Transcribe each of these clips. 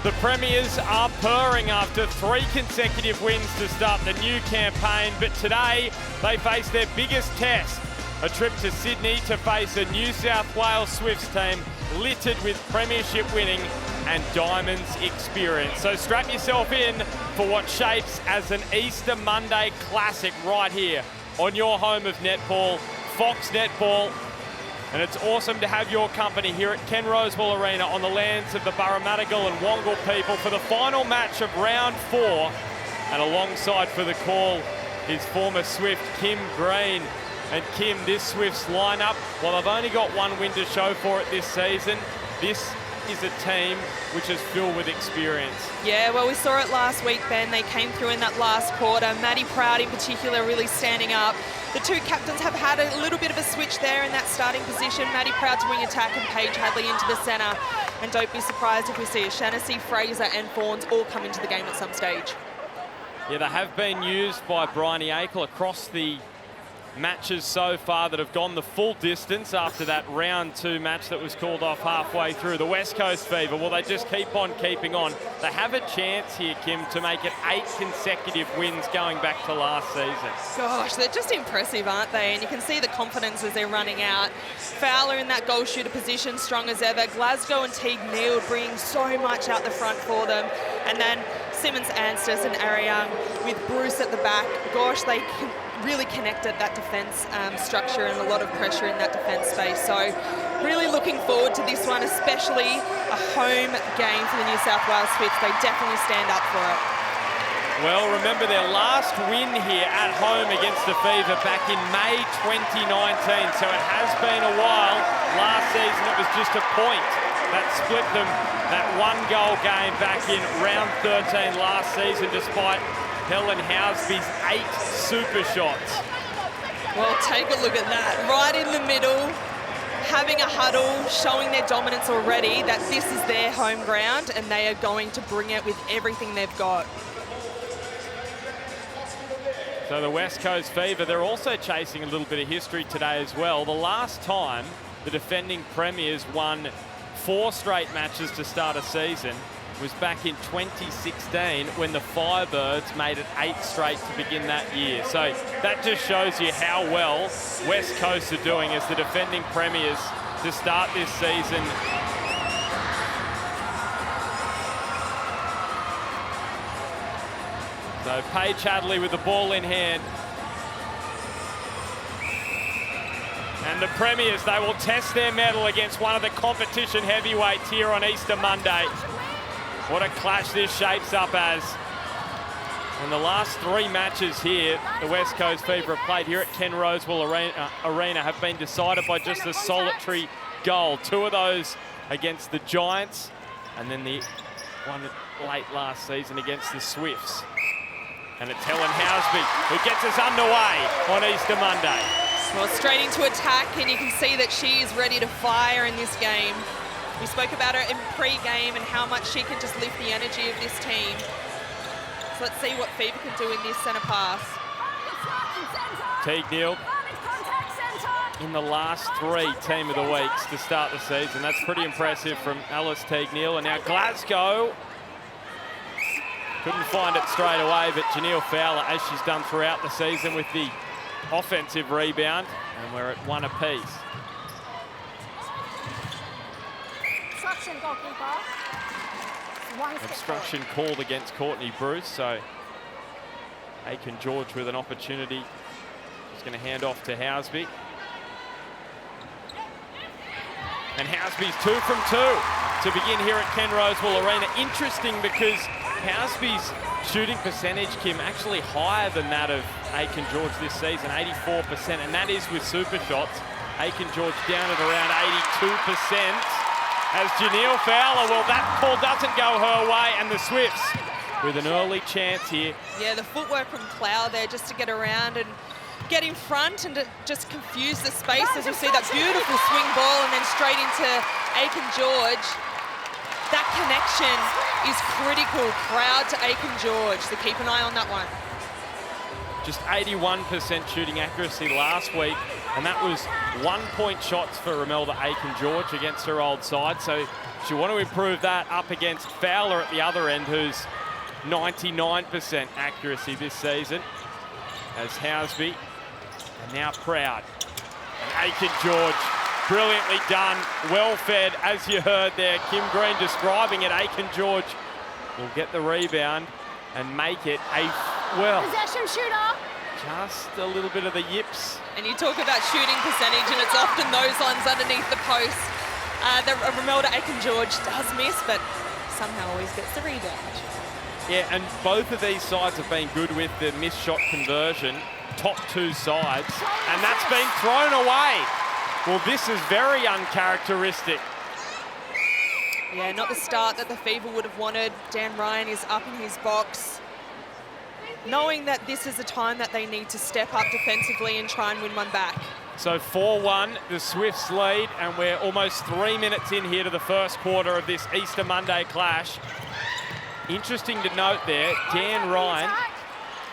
The Premiers are purring after 3 consecutive wins to start the new campaign, but today they face their biggest test, a trip to Sydney to face a New South Wales Swifts team littered with premiership winning and Diamonds experience. So strap yourself in for what shapes as an Easter Monday classic right here on your home of netball, Fox Netball. And it's awesome to have your company here at Ken Rosewall Arena on the lands of the Barramadigal and Wongal people for the final match of round 4. And alongside for the call is former Swift Kim Green. And Kim, this Swifts lineup, well, they've only got 1 win to show for it this season. This is a team which is filled with experience. Yeah, well, we saw it last week, Ben. They came through in that last quarter. Maddie Proud in particular really standing up. The 2 captains have had a little bit of a switch there in that starting position. Maddie Proud to wing attack and Paige Hadley into the centre. And don't be surprised if we see Shaughnessy, Fraser and Fawns all come into the game at some stage. Yeah, they have been used by Bryony Akel across the matches so far that have gone the full distance after that round 2 match that was called off halfway through. The West Coast Fever, well, they just keep on keeping on. They have a chance here, Kim, to make it 8 consecutive wins going back to last season. Gosh, they're just impressive, aren't they? And you can see the confidence as they're running out. Fowler in that goal shooter position, strong as ever. Glasgow and Teague Neal bringing so much out the front for them. And then Simmons, Anstis and Ariang with Bruce at the back. Gosh, they can really connected that defence structure and a lot of pressure in that defence space. So really looking forward to this one, especially a home game for the New South Wales Swifts. They definitely stand up for it. Well, remember their last win here at home against the Fever back in May 2019. So it has been a while. Last season it was just a point that split them, that 1-goal game back in round 13 last season, despite Helen Housby's 8 super shots. Well, take a look at that. Right in the middle, having a huddle, showing their dominance already, that this is their home ground and they are going to bring it with everything they've got. So the West Coast Fever, they're also chasing a little bit of history today as well. The last time the defending premiers won 4 straight matches to start a season was back in 2016 when the Firebirds made it 8 straight to begin that year. So that just shows you how well West Coast are doing as the defending premiers to start this season. So Paige Hadley with the ball in hand. And the Premiers, they will test their mettle against one of the competition heavyweights here on Easter Monday. What a clash this shapes up as. And the last 3 matches here, the West Coast Fever have played here at Ken Rosewall Arena have been decided by just a solitary goal. 2 of those against the Giants, and then the one late last season against the Swifts. And it's Helen Housby who gets us underway on Easter Monday. Well, straight into attack, and you can see that she is ready to fire in this game. We spoke about her in pre-game and how much she can just lift the energy of this team. So let's see what Fever can do in this centre pass. Teague Neal in the last 3 Team of the Weeks to start the season. That's pretty impressive from Alice Teague Neal. And now Glasgow couldn't find it straight away, but Janelle Fowler, as she's done throughout the season, with the offensive rebound, and we're at 1 apiece. Obstruction called against Courtney Bruce, so Aiken George with an opportunity. He's going to hand off to Housby. And Housby's 2 from 2 to begin here at Ken Rosewall Arena. Interesting because Housby's shooting percentage, Kim, actually higher than that of Aiken George this season, 84%, and that is with super shots. Aiken George down at around 82%. As Janelle Fowler, well, that call doesn't go her way, and the Swifts with an early chance here. Yeah, the footwork from Clow there just to get around and get in front and to just confuse the space as we see that beautiful swing ball and then straight into Aiken George. That connection is critical. Proud to Aiken George, so keep an eye on that one. Just 81% shooting accuracy last week And that was 1-point shots for Romelda Aiken-George against her old side. So she'll want to improve that up against Fowler at the other end, who's 99% accuracy this season. As Housby, and now Proud. And Aiken-George, brilliantly done, well fed, as you heard there. Kim Green describing it. Aiken-George will get the rebound and make it a, well, possession shooter. Just a little bit of the yips. And you talk about shooting percentage, and it's often those ones underneath the post. The Romelda Aiken-George does miss, but somehow always gets the rebound. Yeah, and both of these sides have been good with the missed shot conversion, top two sides, and that's been thrown away. Well, this is very uncharacteristic. Yeah, not the start that the Fever would have wanted. Dan Ryan is up in his box, knowing that this is a time that they need to step up defensively and try and win one back. So 4-1, the Swifts lead, and we're almost 3 minutes in here to the first quarter of this Easter Monday clash. Interesting to note there, Dan Ryan,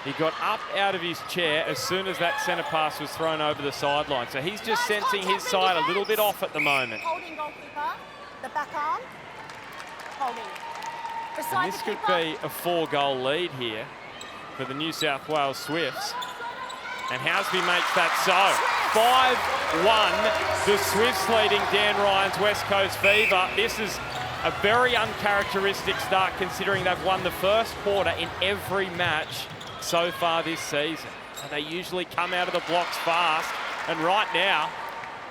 he got up out of his chair as soon as that centre pass was thrown over the sideline. So he's just sensing his side a little bit off at the moment. Holding goalkeeper, the back arm, holding. And this could be a 4-goal lead here for the New South Wales Swifts. And Housby makes that so. 5-1, the Swifts leading Dan Ryan's West Coast Fever. This is a very uncharacteristic start considering they've won the first quarter in every match so far this season. So they usually come out of the blocks fast, and right now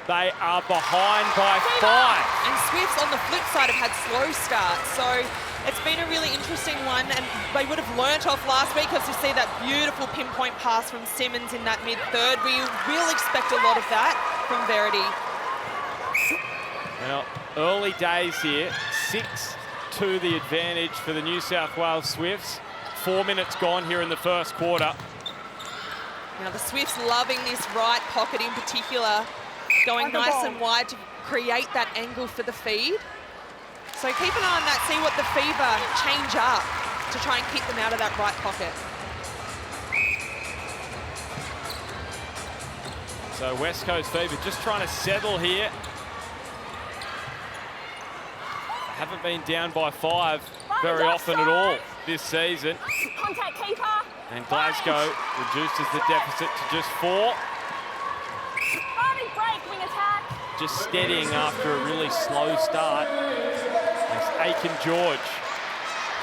they are behind by 5. And Swifts on the flip side have had slow starts, so it's been a really interesting one, and they would have learnt off last week as you see that beautiful pinpoint pass from Simmons in that mid-third. We will expect a lot of that from Verity. Now, early days here, 6-2 the advantage for the New South Wales Swifts. 4 minutes gone here in the first quarter. Now the Swifts loving this right pocket in particular, going nice and wide to create that angle for the feed. So keep an eye on that, see what the Fever change up to try and keep them out of that right pocket. So West Coast Fever just trying to settle here. Haven't been down by 5 very often at all this season. Contact keeper. And Glasgow reduces the deficit to just 4. Break, wing attack. Just steadying after a really slow start. It's Aiken-George.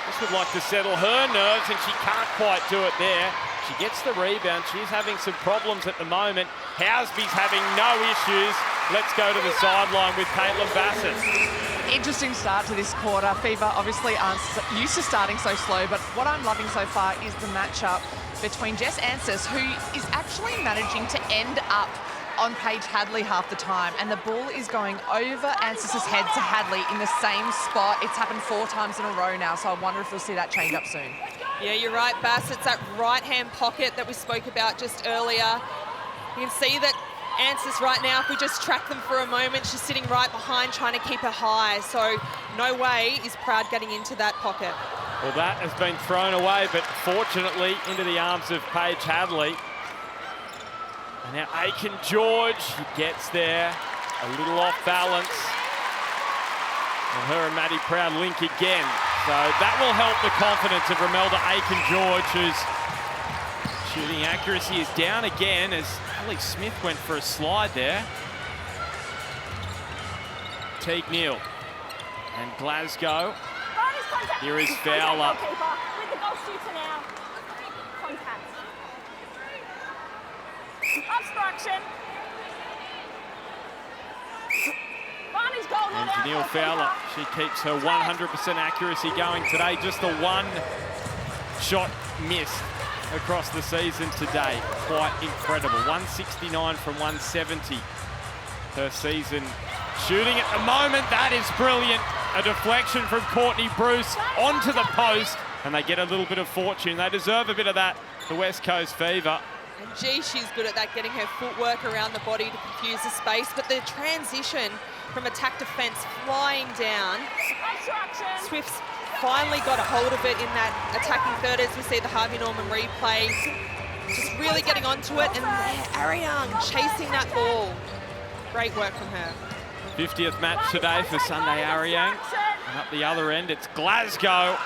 Just would like to settle her nerves, and she can't quite do it there. She gets the rebound. She's having some problems at the moment. Housby's having no issues. Let's go to the sideline with Caitlin Bassett. Interesting start to this quarter. Fever obviously aren't used to starting so slow, but what I'm loving so far is the matchup between Jess Ansis, who is actually managing to end up on Paige Hadley half the time, and the ball is going over Ansis's head to Hadley in the same spot. It's happened 4 times in a row now, so I wonder if we'll see that change up soon. Yeah, you're right, Bass. It's that right-hand pocket that we spoke about just earlier. You can see that Ansis right now, if we just track them for a moment, she's sitting right behind trying to keep her high. So no way is Proud getting into that pocket. Well, that has been thrown away, but fortunately into the arms of Paige Hadley. And now Aiken-George, he gets there, a little off balance. And her and Maddie Proud link again. So that will help the confidence of Romelda Aiken-George, whose shooting accuracy is down again as Ali Smith went for a slide there. Teague Neal and Glasgow. Here is Fowler. With the goal shooter now. Contact. Obstruction. Barney's goal, not And out. Janelle Fowler, she keeps her 100% accuracy going today. Just the 1 shot missed across the season today. Quite incredible. 169 from 170 her season shooting at the moment. That is brilliant. A deflection from Courtney Bruce onto the post, and they get a little bit of fortune. They deserve a bit of that, the West Coast Fever. And gee, she's good at that, getting her footwork around the body to confuse the space. But the transition from attack defence flying down. Swifts finally got a hold of it in that attacking third as we see the Harvey Norman replay. just really getting onto it. And Ariang chasing that ball. Great work from her. 50th match today for Sunday Ariang. And up the other end, it's Glasgow.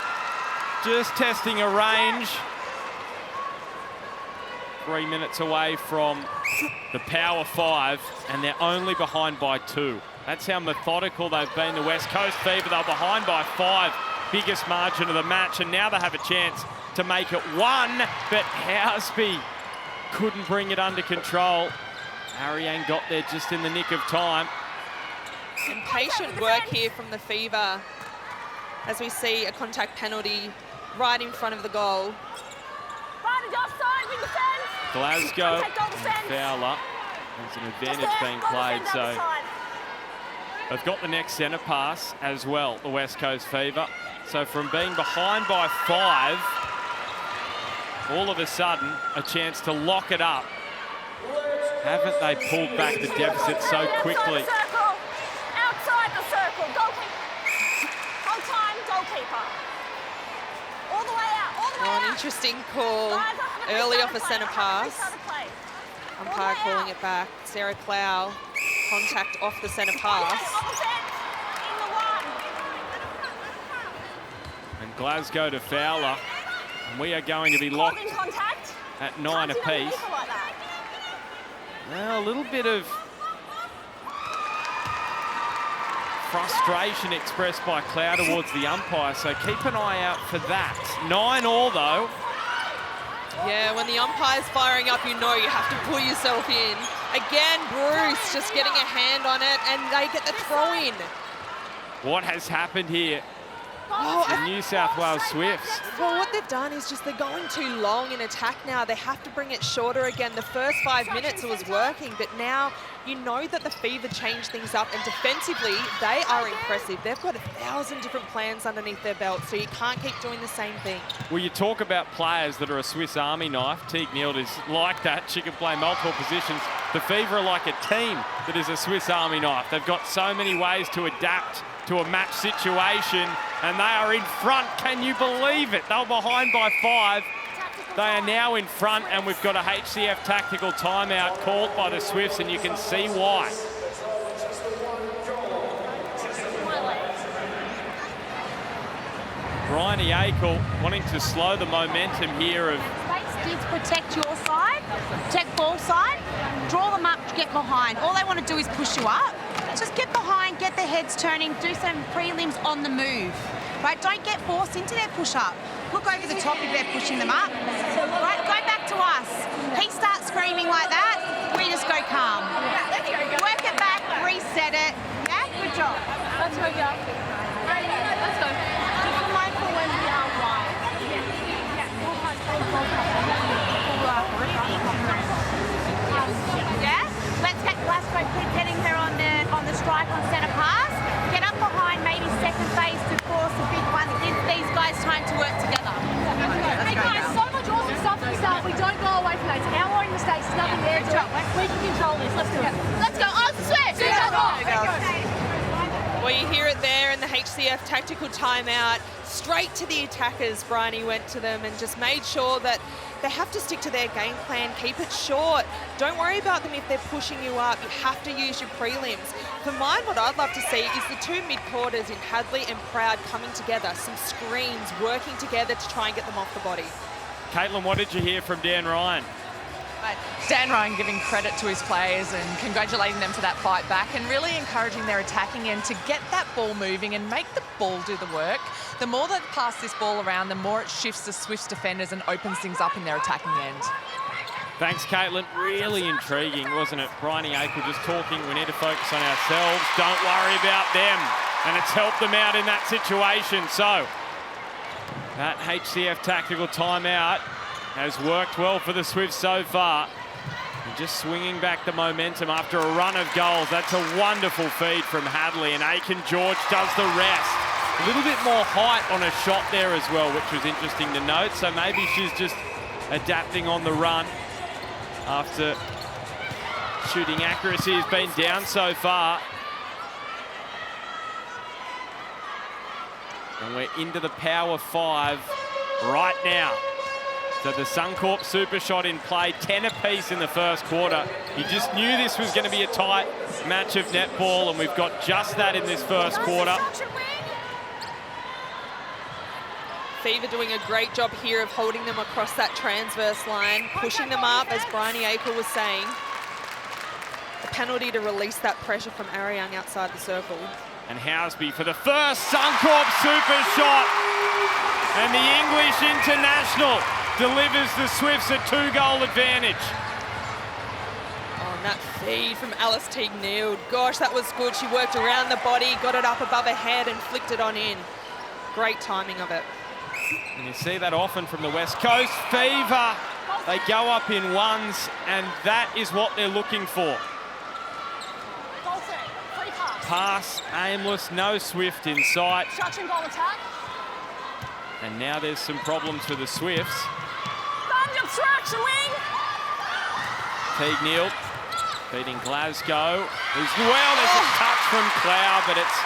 Just testing a range. 3 minutes away from the Power 5, and they're only behind by 2. That's how methodical they've been, the West Coast Fever. They're behind by 5, biggest margin of the match, and now they have a chance to make it 1, but Housby couldn't bring it under control. Ariang got there just in the nick of time. And patient work here from the Fever as we see a contact penalty right in front of the goal. Glasgow and Fowler. There's an advantage being played, so they've got the next centre pass as well, the West Coast Fever. So from being behind by 5, all of a sudden, a chance to lock it up. Haven't they pulled back the deficit so quickly? Outside the circle, goalkeeper. Hold time, goalkeeper. All the way out, all the way out. An interesting call early off a centre pass. Umpire calling it back. Sarah Clow, contact off the centre pass. And Glasgow to Fowler. And we are going to be locked at 9 apiece. Well, a little bit of frustration expressed by Clow towards the umpire, so keep an eye out for that. 9-all though. Yeah, when the umpire's firing up, you know you have to pull yourself in. Again, Bruce just getting a hand on it, and they get the throw in. What has happened here? The New South Wales Swifts. Well, what they've done is just they're going too long in attack now. They have to bring it shorter again. The first 5 minutes it was working, but now you know that the Fever changed things up, and defensively, they are impressive. They've got 1,000 different plans underneath their belt, so you can't keep doing the same thing. Well, you talk about players that are a Swiss Army knife. Teague Nield is like that. She can play multiple positions. The Fever are like a team that is a Swiss Army knife. They've got so many ways to adapt to a match situation, and they are in front. Can you believe it? They were behind by 5. They are now in front, and we've got a HCF tactical timeout called by the Swifts, and you can see why. Bryony Akel wanting to slow the momentum here of... Kids protect your side, protect ball side, draw them up, get behind. All they want to do is push you up. Just get behind, get their heads turning, do some prelims on the move. Right, don't get forced into their push-up. Look over the top if they're pushing them up. Right, go back to us. He starts screaming like that, we just go calm. Work it back, reset it. Yeah, good job. Let's go, girl. Let's go. Just be mindful when we are wide. Yeah, let's get Glasgow, keep getting her on the strike on centre pass. Get up behind, maybe second base to force a big one. Give these guys time to work together. Hey guys, so much awesome stuff to start. We don't go away from that. It's our own mistakes. There's nothing there to it. We can control this. Let's do it. Let's go. Oh, sweat. Well, you hear it there in the HCF tactical timeout. Straight to the attackers, Bryony went to them and just made sure that they have to stick to their game plan, keep it short. Don't worry about them if they're pushing you up. You have to use your prelims. For mine, what I'd love to see is the 2 mid-quarters in Hadley and Proud coming together, some screens, working together to try and get them off the body. Caitlin, what did you hear from Dan Ryan? Dan Ryan giving credit to his players and congratulating them for that fight back and really encouraging their attacking end to get that ball moving and make the ball do the work. The more they pass this ball around, the more it shifts the Swifts defenders and opens things up in their attacking end. Thanks, Caitlin. Really intriguing, wasn't it? Bryony Akel just talking, we need to focus on ourselves. Don't worry about them. And it's helped them out in that situation. So, that HCF tactical timeout has worked well for the Swifts so far. And just swinging back the momentum after a run of goals. That's a wonderful feed from Hadley, and Aiken George does the rest. A little bit more height on a shot there as well, which was interesting to note. So maybe she's just adapting on the run after shooting accuracy has been down so far. And we're into the Power 5 right now. So the Suncorp super shot in play, 10 apiece in the first quarter. You just knew this was going to be a tight match of netball, and we've got just that in this first quarter. Fever doing a great job here of holding them across that transverse line, pushing them up, as Bryony Akel was saying. A penalty to release that pressure from Ariang outside the circle. And Housby for the first Suncorp super shot. And the English international delivers the Swifts a 2-goal advantage. Oh, and that feed from Alice Teague-Neal. Gosh, that was good. She worked around the body, got it up above her head and flicked it on in. Great timing of it. And you see that often from the West Coast. Fever, they go up in ones, and that is what they're looking for. Pass, aimless, no Swift in sight. And now there's some problems for the Swifts. Teague-Neal beating Glasgow. There's a touch from Clow, but it's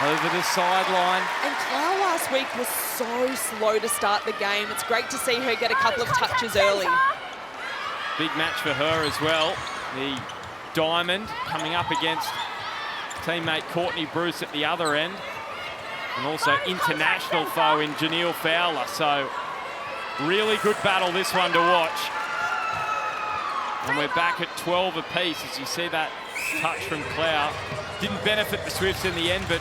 over the sideline. And Clow last week was so slow to start the game. It's great to see her get a couple of touches early. Big match for her as well. The Diamond coming up against teammate Courtney Bruce at the other end. And also international foe in Janelle Fowler. So really good battle this one to watch. And we're back at 12 apiece as you see that touch from Clow. Didn't benefit the Swifts in the end, but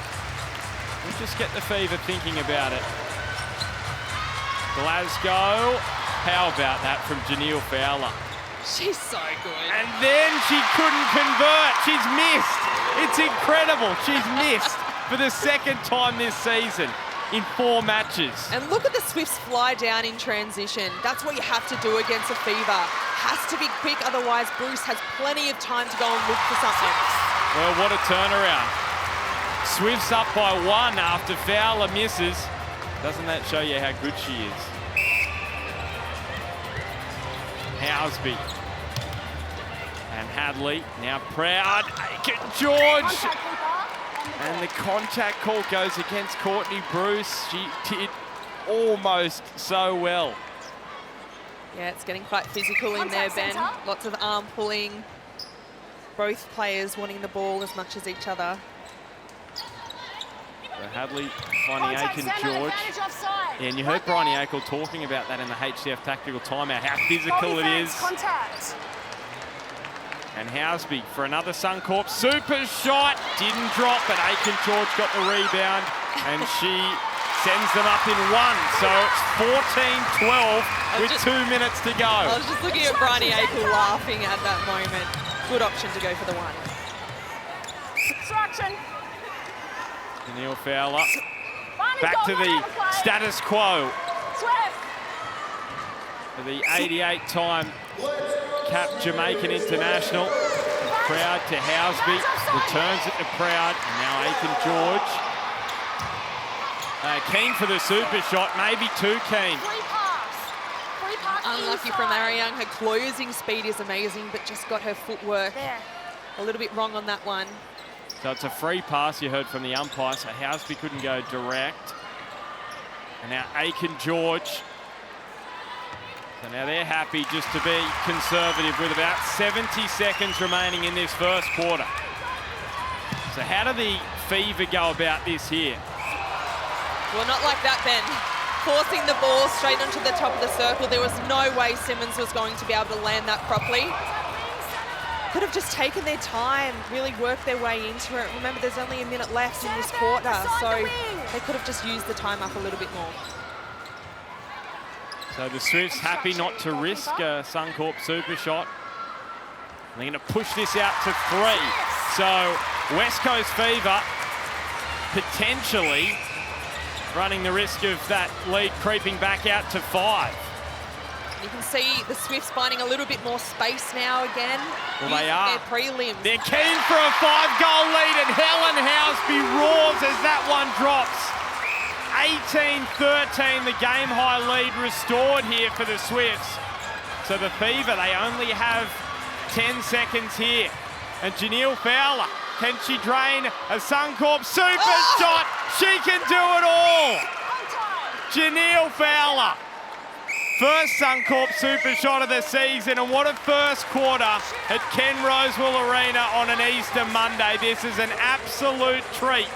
we'll just get the Fever thinking about it. Glasgow, how about that from Janelle Fowler? She's so good. And then she couldn't convert. She's missed. It's incredible. She's missed for the second time this season in 4 matches. And look at the Swifts fly down in transition. That's what you have to do against a Fever. Has to be quick, otherwise Bruce has plenty of time to go and look for something. Well, what a turnaround. Swifts up by 1 after Fowler misses. Doesn't that show you how good she is? Housby. And Hadley, now proud. George. And the contact call goes against Courtney Bruce. She did almost so well. Yeah, it's getting quite physical in there, Ben. Lots of arm pulling. Both players wanting the ball as much as each other. So Hadley finding Aiken George. Yeah, and you heard Bryony Akel talking about that in the HCF tactical timeout, how physical it is. And Housby for another Suncorp super shot. Didn't drop, but Aiken George got the rebound, and she sends them up in 1. So it's 14-12 with 2 minutes to go. I was just looking at Bryony Akel laughing at that moment. Good option to go for the 1. Distraction. Janelle Fowler back to the status quo for the 88-time cap Jamaican international. Proud to Housby, returns it to Proud, and now Aiken George. Keen for the super shot, maybe too keen. Unlucky from Ariang. Her closing speed is amazing, but just got her footwork a little bit wrong on that one. So it's a free pass you heard from the umpire, so Housby couldn't go direct. And now Aiken George. So now they're happy just to be conservative with about 70 seconds remaining in this first quarter. So how do the Fever go about this here? Well, not like that, Ben. Forcing the ball straight onto the top of the circle. There was no way Simmons was going to be able to land that properly. Could have just taken their time, really worked their way into it. Remember, there's only a minute left in this quarter, so they could have just used the time up a little bit more. So the Swifts happy not to risk a Suncorp super shot. They're going to push this out to 3. So West Coast Fever potentially running the risk of that lead creeping back out to 5. You can see the Swifts finding a little bit more space now again. Well, they are. Their prelims. They're keen for a 5-goal lead, and Helen Housby roars as that one drops. 18-13, the game-high lead restored here for the Swifts. So the Fever, they only have 10 seconds here. And Janelle Fowler, can she drain a Suncorp super shot? She can do it all. Janelle Fowler. first Suncorp super shot of the season, and what a first quarter at Ken Rosewell Arena on an Easter Monday. This is an absolute treat,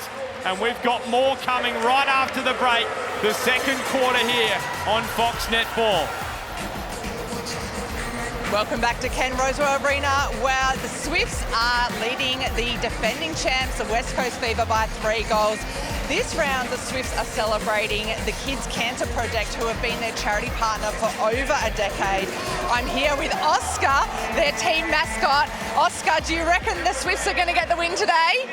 and we've got more coming right after the break. The second quarter here on Fox Netball. Welcome back to Ken Rosewell Arena, where the Swifts are leading the defending champs, the West Coast Fever, by 3 goals. This round, the Swifts are celebrating the Kids Cancer Project, who have been their charity partner for over a decade. I'm here with Oscar, their team mascot. Oscar, do you reckon the Swifts are going to get the win today?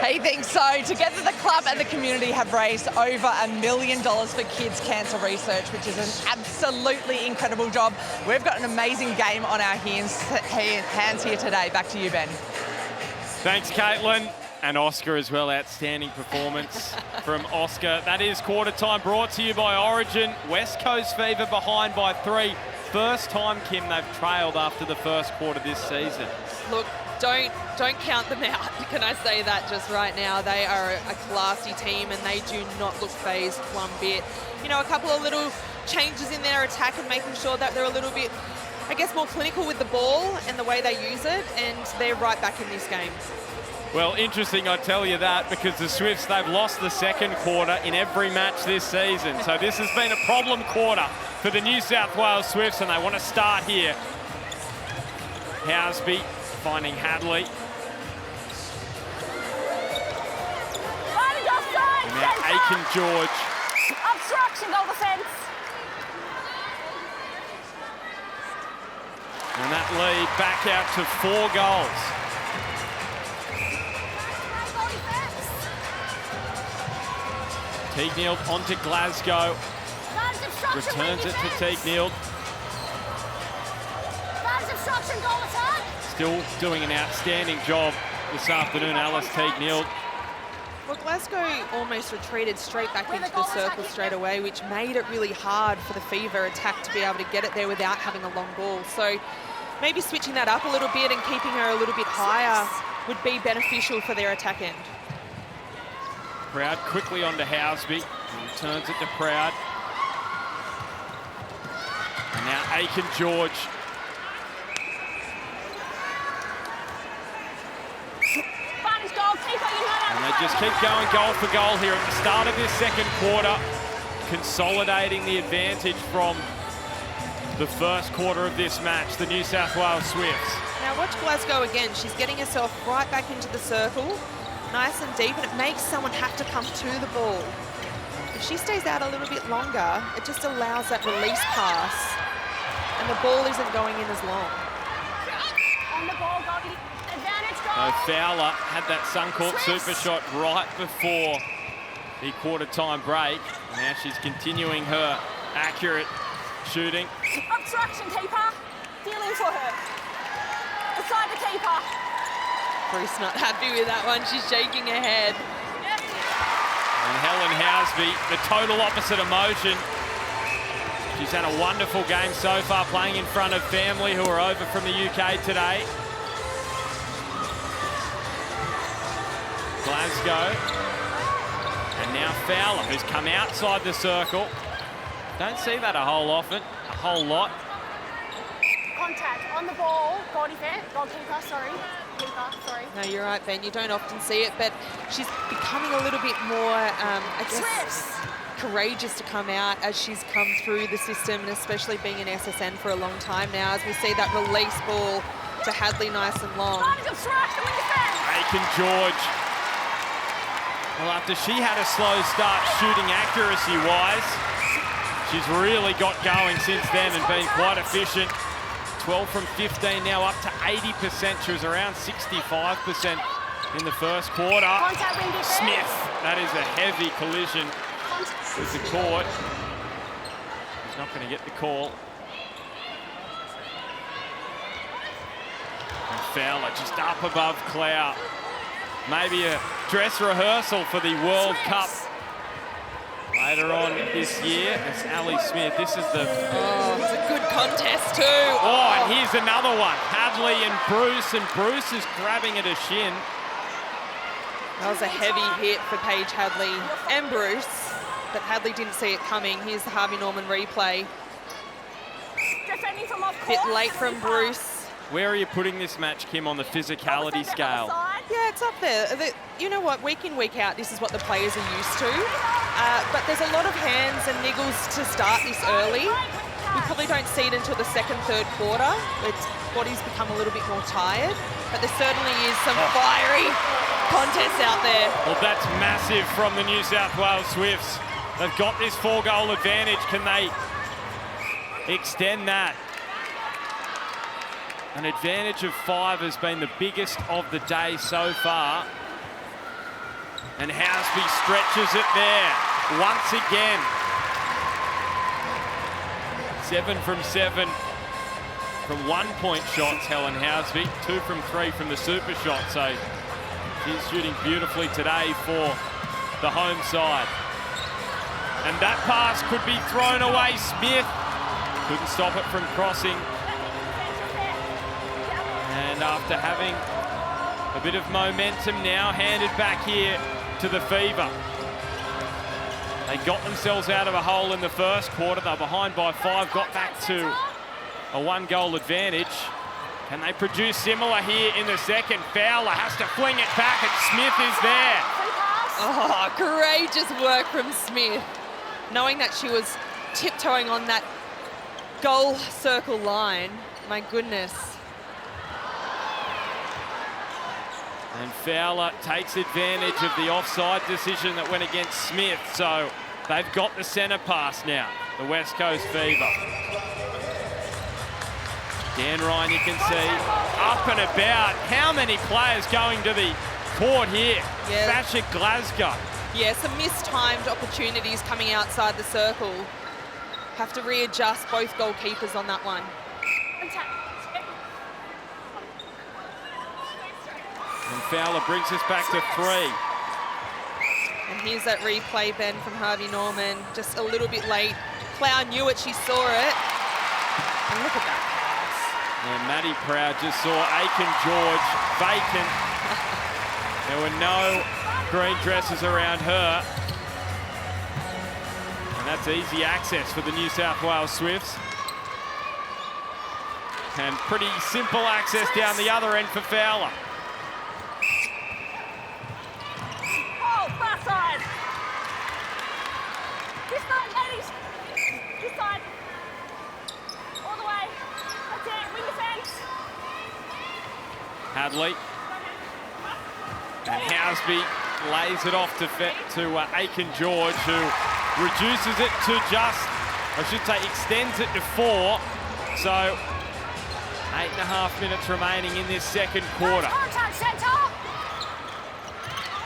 He thinks so. Together, the club and the community have raised over $1 million for kids' cancer research, which is an absolutely incredible job. We've got an amazing game on our hands here today. Back to you, Ben. Thanks, Caitlin. And Oscar as well, outstanding performance from Oscar. That is quarter time, brought to you by Origin. West Coast Fever behind by 3. First time, Kim, they've trailed after the first quarter this season. Look, don't count them out. Can I say that just right now? They are a classy team and they do not look phased one bit. You know, a couple of little changes in their attack and making sure that they're a little bit, I guess, more clinical with the ball and the way they use it, and they're right back in this game. Well, interesting, I tell you that, because the Swifts, they've lost the second quarter in every match this season. So this has been a problem quarter for the New South Wales Swifts, and they want to start here. Housby finding Hadley. And now Aiken George. Obstruction, goal defence. And that lead back out to 4 goals. Teague Neal onto Glasgow. Returns it to Teague Neal. Still doing an outstanding job this afternoon, Alice Teague Neal. Well, Glasgow almost retreated straight back into the circle straight away, which made it really hard for the Fever attack to be able to get it there without having a long ball. So maybe switching that up a little bit and keeping her a little bit higher would be beneficial for their attack end. Proud quickly onto Housby. Returns it to Proud. And now Aiken George. And they just keep going goal for goal here at the start of this second quarter, consolidating the advantage from the first quarter of this match, the New South Wales Swifts. Now watch Glasgow again. She's getting herself right back into the circle, nice and deep, and it makes someone have to come to the ball. If she stays out a little bit longer, it just allows that release pass, and the ball isn't going in as long. On the ball, Goldie. Advantage goal. So Fowler had that Suncorp super shot right before the quarter time break. Now she's continuing her accurate shooting. Obstruction, keeper. Dealing for her. Beside the keeper. Bruce not happy with that one. She's shaking her head. And Helen Housby, the total opposite emotion. She's had a wonderful game so far, playing in front of family who are over from the UK today. Glasgow. And now Fowler, who's come outside the circle. Don't see that a whole lot. Contact on the ball. Goalkeeper, sorry. Keeper, sorry. No, you're right, Ben. You don't often see it, but she's becoming a little bit more, I guess, courageous to come out as she's come through the system, and especially being in SSN for a long time now, as we see that release ball to Hadley nice and long. Aiken George. Well, after she had a slow start shooting accuracy-wise, she's really got going since then and been quite efficient. 12 from 15, now up to 80%. She was around 65% in the first quarter. Smith, that is a heavy collision with the court. He's not going to get the call. And Fowler just up above Clout. Maybe a dress rehearsal for the World Cup later on this year. It's Ali Smith. This is the... Oh, it's a good contest too. Oh, and here's another one. Hadley and Bruce is grabbing at a shin. That was a heavy hit for Paige Hadley and Bruce, but Hadley didn't see it coming. Here's the Harvey Norman replay. Bit late from Bruce. Where are you putting this match, Kim, on the physicality scale? Yeah, it's up there. You know what, week in, week out, this is what the players are used to. But there's a lot of hands and niggles to start this early. We probably don't see it until the second, third quarter. Its bodies become a little bit more tired. But there certainly is some fiery contests out there. Well, that's massive from the New South Wales Swifts. They've got this 4-goal advantage. Can they extend that? An advantage of 5 has been the biggest of the day so far. And Housby stretches it there once again. 7 from 7 from 1-point shots, Helen Housby. 2 from 3 from the super shot. So she's shooting beautifully today for the home side. And that pass could be thrown away. Smith couldn't stop it from crossing. And after having a bit of momentum now, handed back here to the Fever. They got themselves out of a hole in the first quarter. They're behind by 5, got back to a 1-goal advantage. Can they produce similar here in the second? Fowler has to fling it back and Smith is there. Oh, courageous work from Smith. Knowing that she was tiptoeing on that goal circle line. My goodness. And Fowler takes advantage of the offside decision that went against Smith. So they've got the centre pass now, the West Coast Fever. Dan Ryan, you can see, up and about. How many players going to the court here? Yeah. Sasha Glasgow. Yeah, some mistimed opportunities coming outside the circle. Have to readjust both goalkeepers on that one. And Fowler brings us back to 3. And here's that replay, Ben, from Harvey Norman. Just a little bit late. Plough knew it, she saw it. And look at that pass. And Maddie Proud just saw Aiken George vacant. There were no green dresses around her. And that's easy access for the New South Wales Swifts. And pretty simple access down the other end for Fowler. Oh, far side. This side, ladies. This side. All the way. That's it. Wing defense. Hadley. And Housby lays it off to Aiken George, who reduces it to just, I should say, extends it to 4. So 8.5 minutes remaining in this second quarter. Contact centre.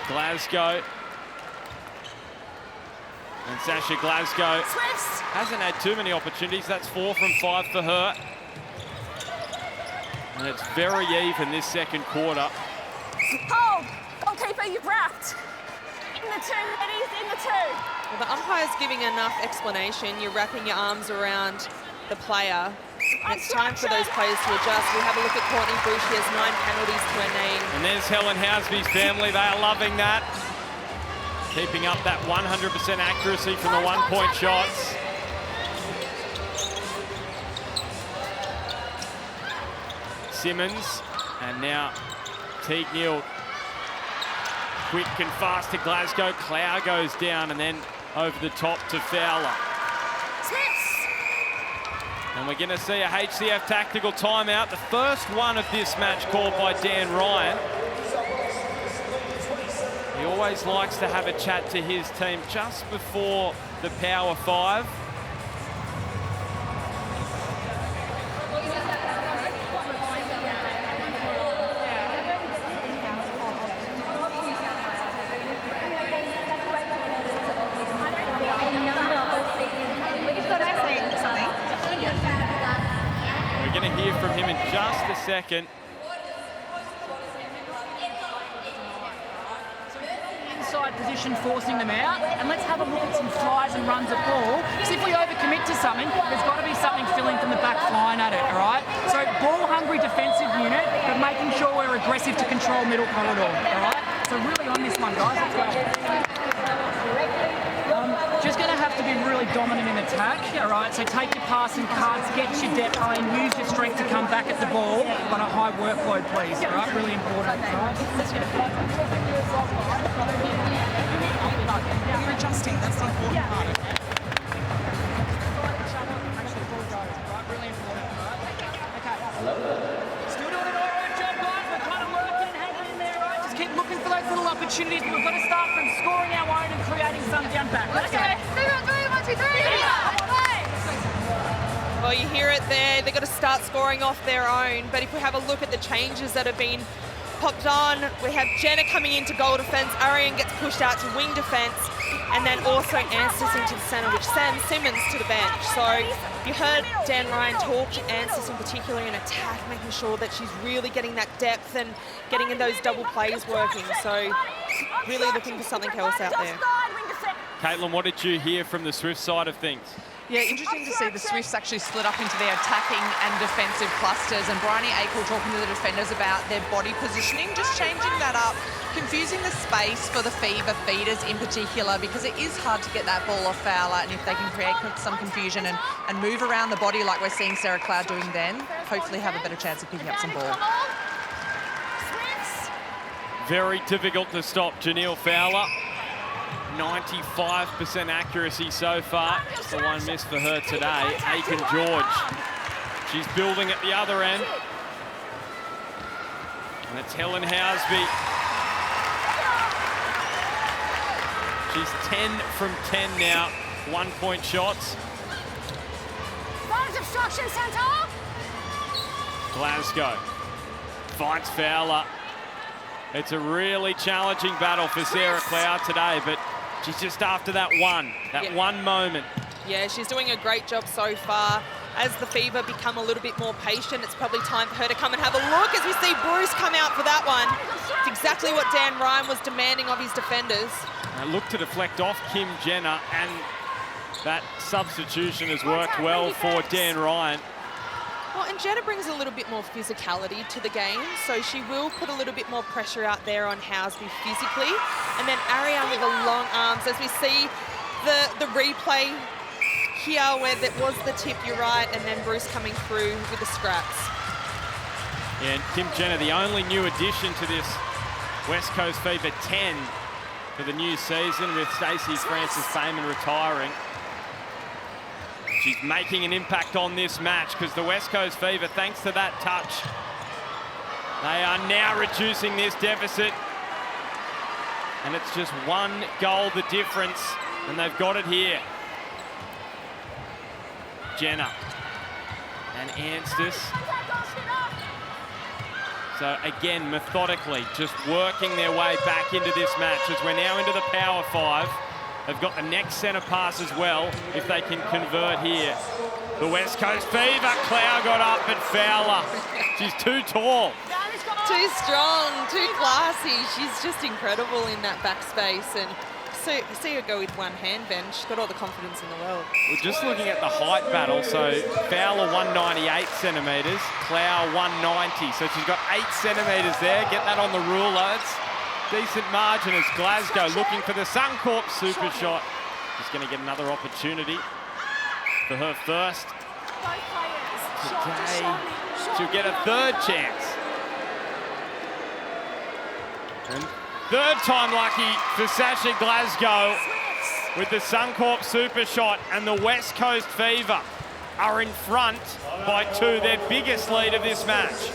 Glasgow. And Sasha Glasgow Swifts. hasn't had too many opportunities. That's 4 from 5 for her. And it's very even this second quarter. Hold. Goalkeeper, you've wrapped. In the 2, ladies, in the 2. Well, the umpire's giving enough explanation. You're wrapping your arms around the player. And it's time for those players to adjust. We have a look at Courtney Bruce. She has 9 penalties to her name. And there's Helen Housby's family. They are loving that. Keeping up that 100% accuracy from the 1-point shots. Simmons, and now Teague Neal. Quick and fast to Glasgow. Clow goes down and then over the top to Fowler. And we're going to see a HCF tactical timeout. The first one of this match called by Dan Ryan. He always likes to have a chat to his team just before the Power 5. We're going to hear from him in just a second. Inside position, forcing them out, and let's have a look at some flies and runs of ball. So if we overcommit to something, there's got to be something filling from the back flying at it, all right? So ball-hungry defensive unit, but making sure we're aggressive to control middle corridor, all right? So really on this one, guys, let's go. Just going to have to be really dominant in attack, all right? So take your passing cards, get your depth, and use your strength to come back at the ball on a high workload, please, all right? Really important, all right? You're adjusting, that's the important part. Really important, all right? Okay. Still doing an all right job, guys. We're kind of working, hanging in there, all right? Just keep looking for those little opportunities, but we've got to start from scoring our own and creating some down back. Let's go. 3, 1, 2, 3. Well, you hear it there. They've got to start scoring off their own. But if we have a look at the changes that have been popped on, we have Jenna coming into goal defence. Arian gets pushed out to wing defence. And then also Anstis into the centre, which sends Simmons to the bench. So you heard Dan Ryan talk to Anstis in particular in attack, making sure that she's really getting that depth and getting in those double plays working. So really looking for something else out there. Caitlin, what did you hear from the Swift side of things? Yeah, interesting to see the Swifts actually split up into their attacking and defensive clusters, and Bryony Akel talking to the defenders about their body positioning, just changing that up, confusing the space for the Fever feeders in particular, because it is hard to get that ball off Fowler, and if they can create some confusion and move around the body like we're seeing Sarah Cloud doing then, hopefully have a better chance of picking up some ball. Very difficult to stop Janelle Fowler. 95% accuracy so far. Just the one miss for her today. Aiken George. She's building at the other end. And it's Helen Housby. She's 10 from 10 now. 1-point shots. Obstruction centre. Glasgow finds Fowler. It's a really challenging battle for Sarah Cloud today, but she's just after that one moment. Yeah, she's doing a great job so far. As the Fever become a little bit more patient, it's probably time for her to come and have a look as we see Bruce come out for that one. It's exactly what Dan Ryan was demanding of his defenders. And look to deflect off Kim Jenner, and that substitution has worked well for Dan Ryan. Well, and Jenna brings a little bit more physicality to the game, so she will put a little bit more pressure out there on Housby physically. And then Ariane with the long arms, as we see the replay here where that was the tip, you're right, and then Bruce coming through with the scraps. Yeah, and Kim Jenner, the only new addition to this West Coast Fever 10 for the new season, with Stacey Francis Bayman retiring. She's making an impact on this match because the West Coast Fever, thanks to that touch, they are now reducing this deficit. And it's just one goal the difference, and they've got it here. Jenner and Anstis. So again, methodically, just working their way back into this match as we're now into the Power 5. They've got the next centre pass as well, if they can convert here. The West Coast Fever, Cloud got up, but Fowler, she's too tall. Too strong, too classy. She's just incredible in that backspace, and see her go with one hand, Ben. She's got all the confidence in the world. We're just looking at the height battle, so Fowler 198 centimetres, Cloud 190, so she's got 8 centimetres there. Get that on the ruler. It's decent margin as Glasgow looking for the Suncorp super shot. She's going to get another opportunity for her first. Today, she'll get a third chance. And third time lucky for Sasha Glasgow with the Suncorp super shot, and the West Coast Fever are in front by 2, their biggest lead of this match.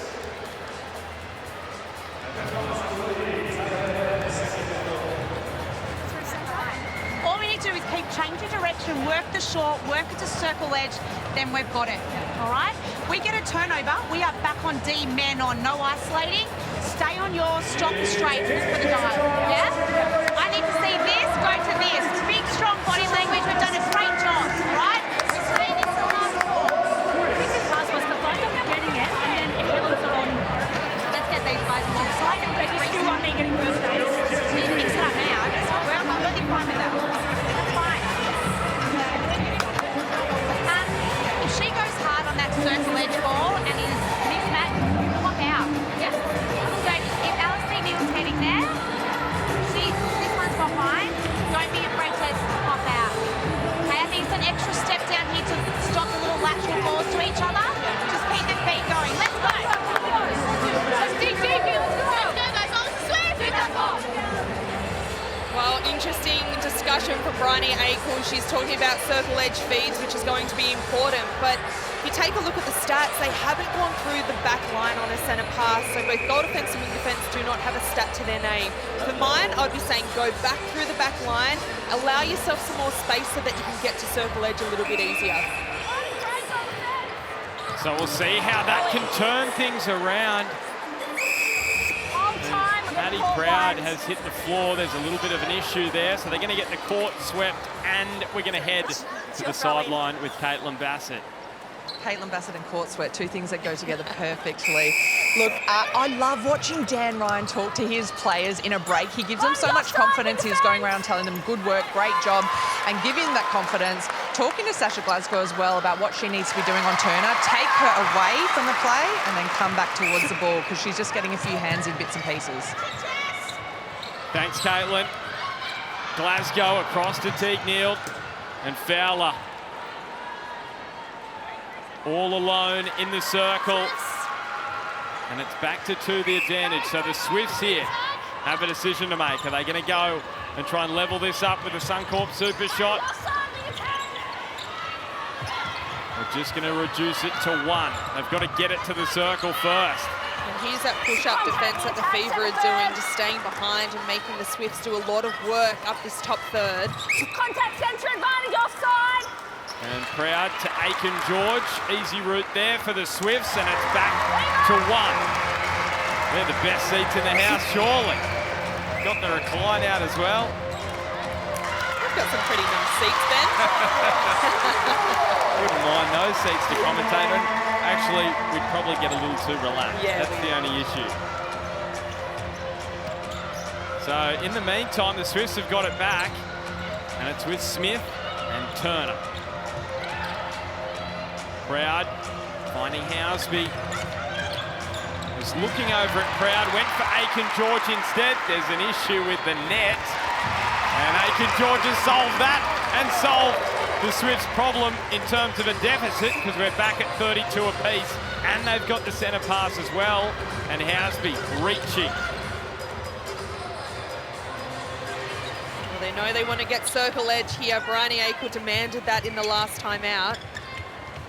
All we need to do is keep changing direction, work the short, work it to circle edge, then we've got it, all right? We get a turnover, we are back on D, men on, no isolating. Stay on yours, stop straight, look for the dive, yeah? I need to see this, go to this. Big, strong body language, we've done a great job, right? We're saying this the last ball. This is pass was the point of getting it, and then if Helen's on, Let's get these guys alongside and but you still want me getting first aid. mix it up now. Well, I'm really fine with that. That's fine. If she goes hard on that circle edge ball and is mismatched, pop out. Yes. So if Alice Neal's heading there, she's circle, she's talking about circle edge feeds, which is going to be important. But if you take a look at the stats, they haven't gone through the back line on a centre pass. So both goal defence and wing defence do not have a stat to their name. For mine, I'd be saying go back through the back line, allow yourself some more space so that you can get to circle edge a little bit easier. So we'll see how that can turn things around. Maddie Proud has hit the floor. There's a little bit of an issue there. So they're going to get the court swept, and we're going to head to the sideline with Caitlin Bassett. Caitlin Bassett and court sweat, two things that go together perfectly. Look, I love watching Dan Ryan talk to his players in a break. He gives them so much confidence. He's going around telling them good work, great job, and giving that confidence. Talking to Sasha Glasgow as well about what she needs to be doing on Turner. Take her away from the play and then come back towards the ball, because she's just getting a few hands in bits and pieces. Thanks, Caitlin. Glasgow across to Teague Neal and Fowler. All alone in the circle. And it's back to 2 the advantage. So the Swifts here have a decision to make. Are they going to go and try and level this up with a Suncorp super shot? We're just going to reduce it to 1. They've got to get it to the circle first. And here's that push-up defence that the Fever are doing, just staying behind and making the Swifts do a lot of work up this top third. Contact centre advantage offside. And Proud to Aiken George. Easy route there for the Swifts, and it's back to 1. They're the best seats in the house, surely. Got the recline out as well. We've got some pretty nice seats, Ben. Wouldn't mind those seats to commentate on. Actually, we'd probably get a little too relaxed. Yeah, that's the only issue. So in the meantime, the Swifts have got it back, and it's with Smith and Turner. Proud finding Housby. Was looking over at Proud, went for Aiken George instead. There's an issue with the net. And Aiken George has solved that and solved the Swifts' problem in terms of a deficit, because we're back at 32 apiece. And they've got the centre pass as well. And Housby reaching. Well, they know they want to get circle edge here. Bryony Akel demanded that in the last time out.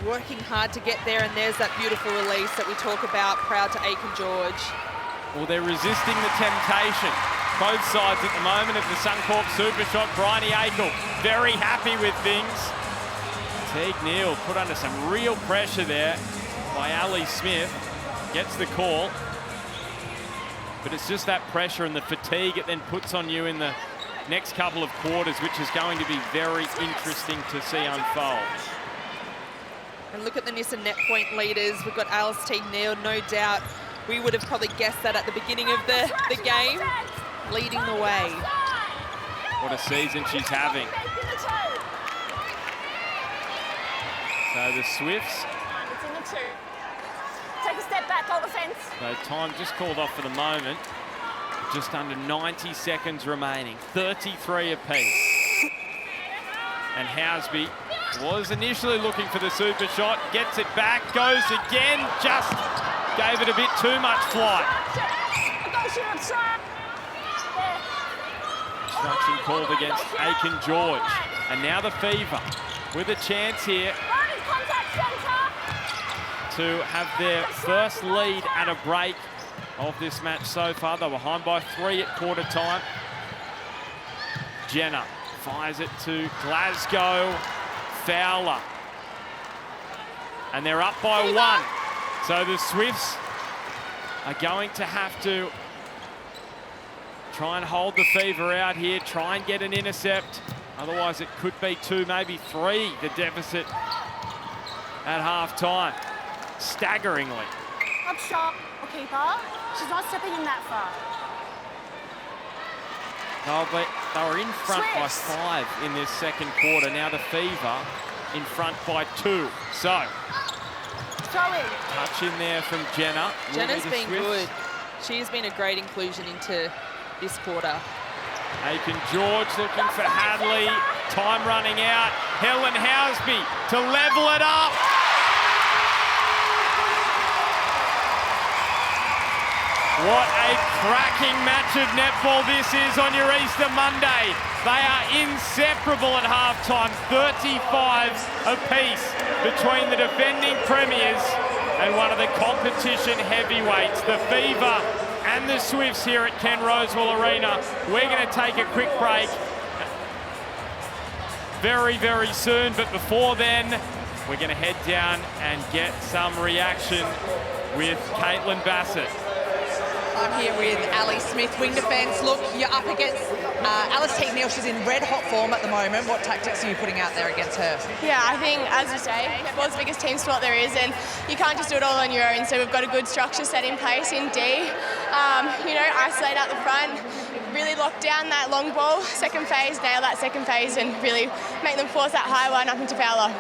Working hard to get there, and there's that beautiful release that we talk about, Proud to Aiken George. Well, they're resisting the temptation. Both sides at the moment of the Suncorp super shot. Bryony Akel very happy with things. Teague Neal put under some real pressure there by Ali Smith. Gets the call. But it's just that pressure and the fatigue it then puts on you in the next couple of quarters, which is going to be very interesting to see unfold. And look at the Nissan net point leaders. We've got Alice Teague Neal, no doubt. We would have probably guessed that at the beginning of the game, leading the way. What a season she's having. So the Swifts. It's in the 2. Take a step back, goal defence. So time just called off for the moment. Just under 90 seconds remaining. 33 apiece. And Housby was initially looking for the super shot, gets it back, goes again, just gave it a bit too much flight. Instruction called against Aiken George. And now the Fever with a chance here to have their first lead at a break of this match so far. They were behind by 3 at quarter time. Jenner fires it to Glasgow. Fowler. And they're up by 1. So the Swifts are going to have to try and hold the Fever out here, try and get an intercept. Otherwise it could be 2, maybe 3, the deficit at half-time. Staggeringly. Up shot, keeper. She's not stepping in that far. They were in front by 5 in this second quarter. Now the Fever in front by 2. So, touch in there from Jenner. Jenner's been good. She has been a great inclusion into this quarter. Aiken George looking for Hadley. Time running out. Helen Housby to level it up. What a cracking match of netball this is on your Easter Monday. They are inseparable at halftime, 35 apiece between the defending premiers and one of the competition heavyweights, the Fever and the Swifts here at Ken Rosewall Arena. We're going to take a quick break very, very soon, but before then, we're going to head down and get some reaction with Caitlin Bassett. I'm here with Ali Smith, wing defence. Look, you're up against Alice Teague-Neal. She's in red-hot form at the moment. What tactics are you putting out there against her? Yeah, I think, as you say, netball's the biggest team sport there is, and you can't just do it all on your own. So we've got a good structure set in place in D. Isolate out the front, really lock down that long ball, second phase, nail that second phase, and really make them force that high one up into Fowler.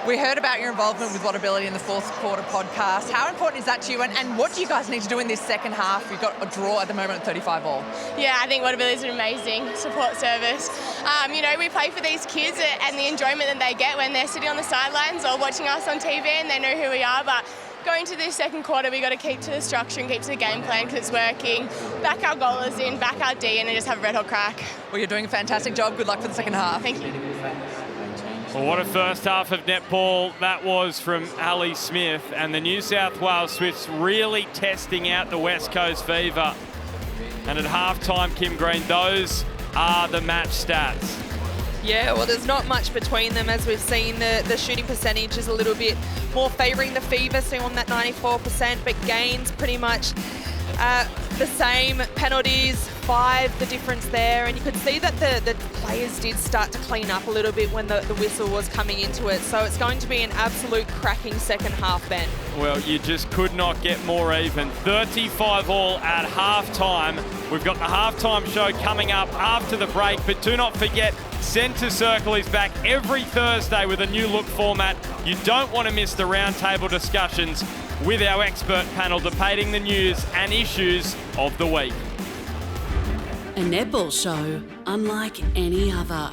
We heard about your involvement with Whatability in the fourth quarter podcast. How important is that to you, and what do you guys need to do in this second half? You've got a draw at the moment at 35 all. Yeah, I think Whatability is an amazing support service. We play for these kids and the enjoyment that they get when they're sitting on the sidelines or watching us on TV and they know who we are, but going to this second quarter, we've got to keep to the structure and keep to the game plan because it's working. Back our goalers in, back our D, and then just have a red-hot crack. Well, you're doing a fantastic job. Good luck for the second half. Thank you. Well, what a first half of netball that was from Ali Smith, and the New South Wales Swifts really testing out the West Coast Fever. And at halftime, Kim Green, those are the match stats. Yeah, well, there's not much between them. As we've seen, the shooting percentage is a little bit more favouring the Fever, so on that 94%, but gains pretty much the same. Penalties, 5, the difference there, and you could see that the players did start to clean up a little bit when the whistle was coming into it, so it's going to be an absolute cracking second half, Ben. Well, you just could not get more even. 35 all at halftime. We've got the halftime show coming up after the break, but do not forget, Centre Circle is back every Thursday with a new look format. You don't want to miss the roundtable discussions with our expert panel debating the news and issues of the week. A netball show unlike any other.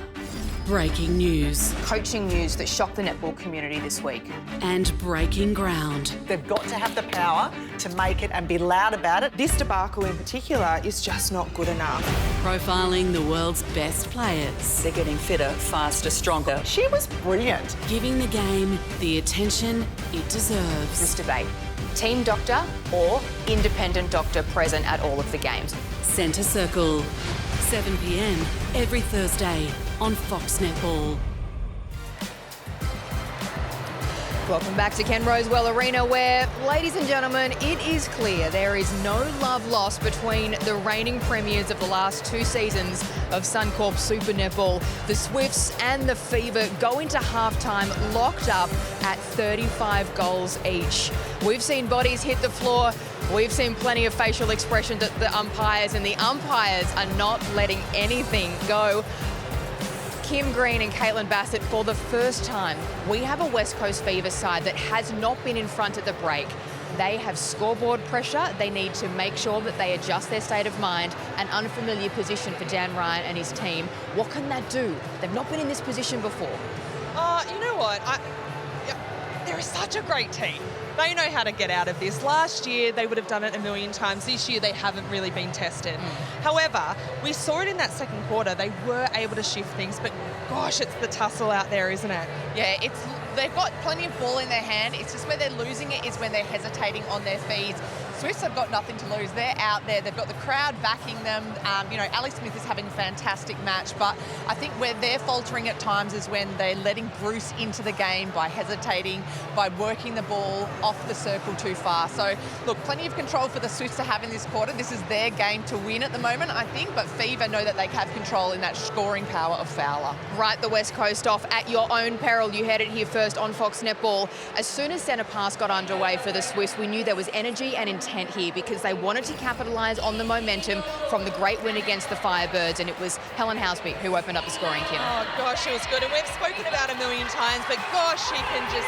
Breaking news. Coaching news that shocked the netball community this week. And breaking ground. They've got to have the power to make it and be loud about it. This debacle in particular is just not good enough. Profiling the world's best players. They're getting fitter, faster, stronger. She was brilliant. Giving the game the attention it deserves. This debate, team doctor or independent doctor present at all of the games. Centre Circle, 7 p.m. every Thursday on Fox Netball. Welcome back to Ken Rosewall Arena, where, ladies and gentlemen, it is clear there is no love lost between the reigning premiers of the last 2 seasons of Suncorp Super Netball. The Swifts and the Fever go into halftime locked up at 35 goals each. We've seen bodies hit the floor. We've seen plenty of facial expressions at the umpires, and the umpires are not letting anything go. Kim Green and Caitlin Bassett, for the first time, we have a West Coast Fever side that has not been in front at the break. They have scoreboard pressure. They need to make sure that they adjust their state of mind. An unfamiliar position for Dan Ryan and his team. What can that do? They've not been in this position before. You know what? They're such a great team. They know how to get out of this. Last year, they would have done it a million times. This year, they haven't really been tested. However, we saw it in that second quarter. They were able to shift things, but gosh, it's the tussle out there, isn't it? Yeah, they've got plenty of ball in their hand. It's just where they're losing it is when they're hesitating on their feeds. Swifts have got nothing to lose. They're out there. They've got the crowd backing them. Ali Smith is having a fantastic match, but I think where they're faltering at times is when they're letting Bruce into the game by hesitating, by working the ball off the circle too far. So, look, plenty of control for the Swifts to have in this quarter. This is their game to win at the moment, I think, but Fever know that they have control in that scoring power of Fowler. Right, the West Coast off at your own peril. You heard it here first on Fox Netball. As soon as centre pass got underway for the Swifts, we knew there was energy and intent here because they wanted to capitalise on the momentum from the great win against the Firebirds, and it was Helen Houseby who opened up the scoring, Kim. Oh, gosh, it was good. And we've spoken about a million times, but gosh, she can just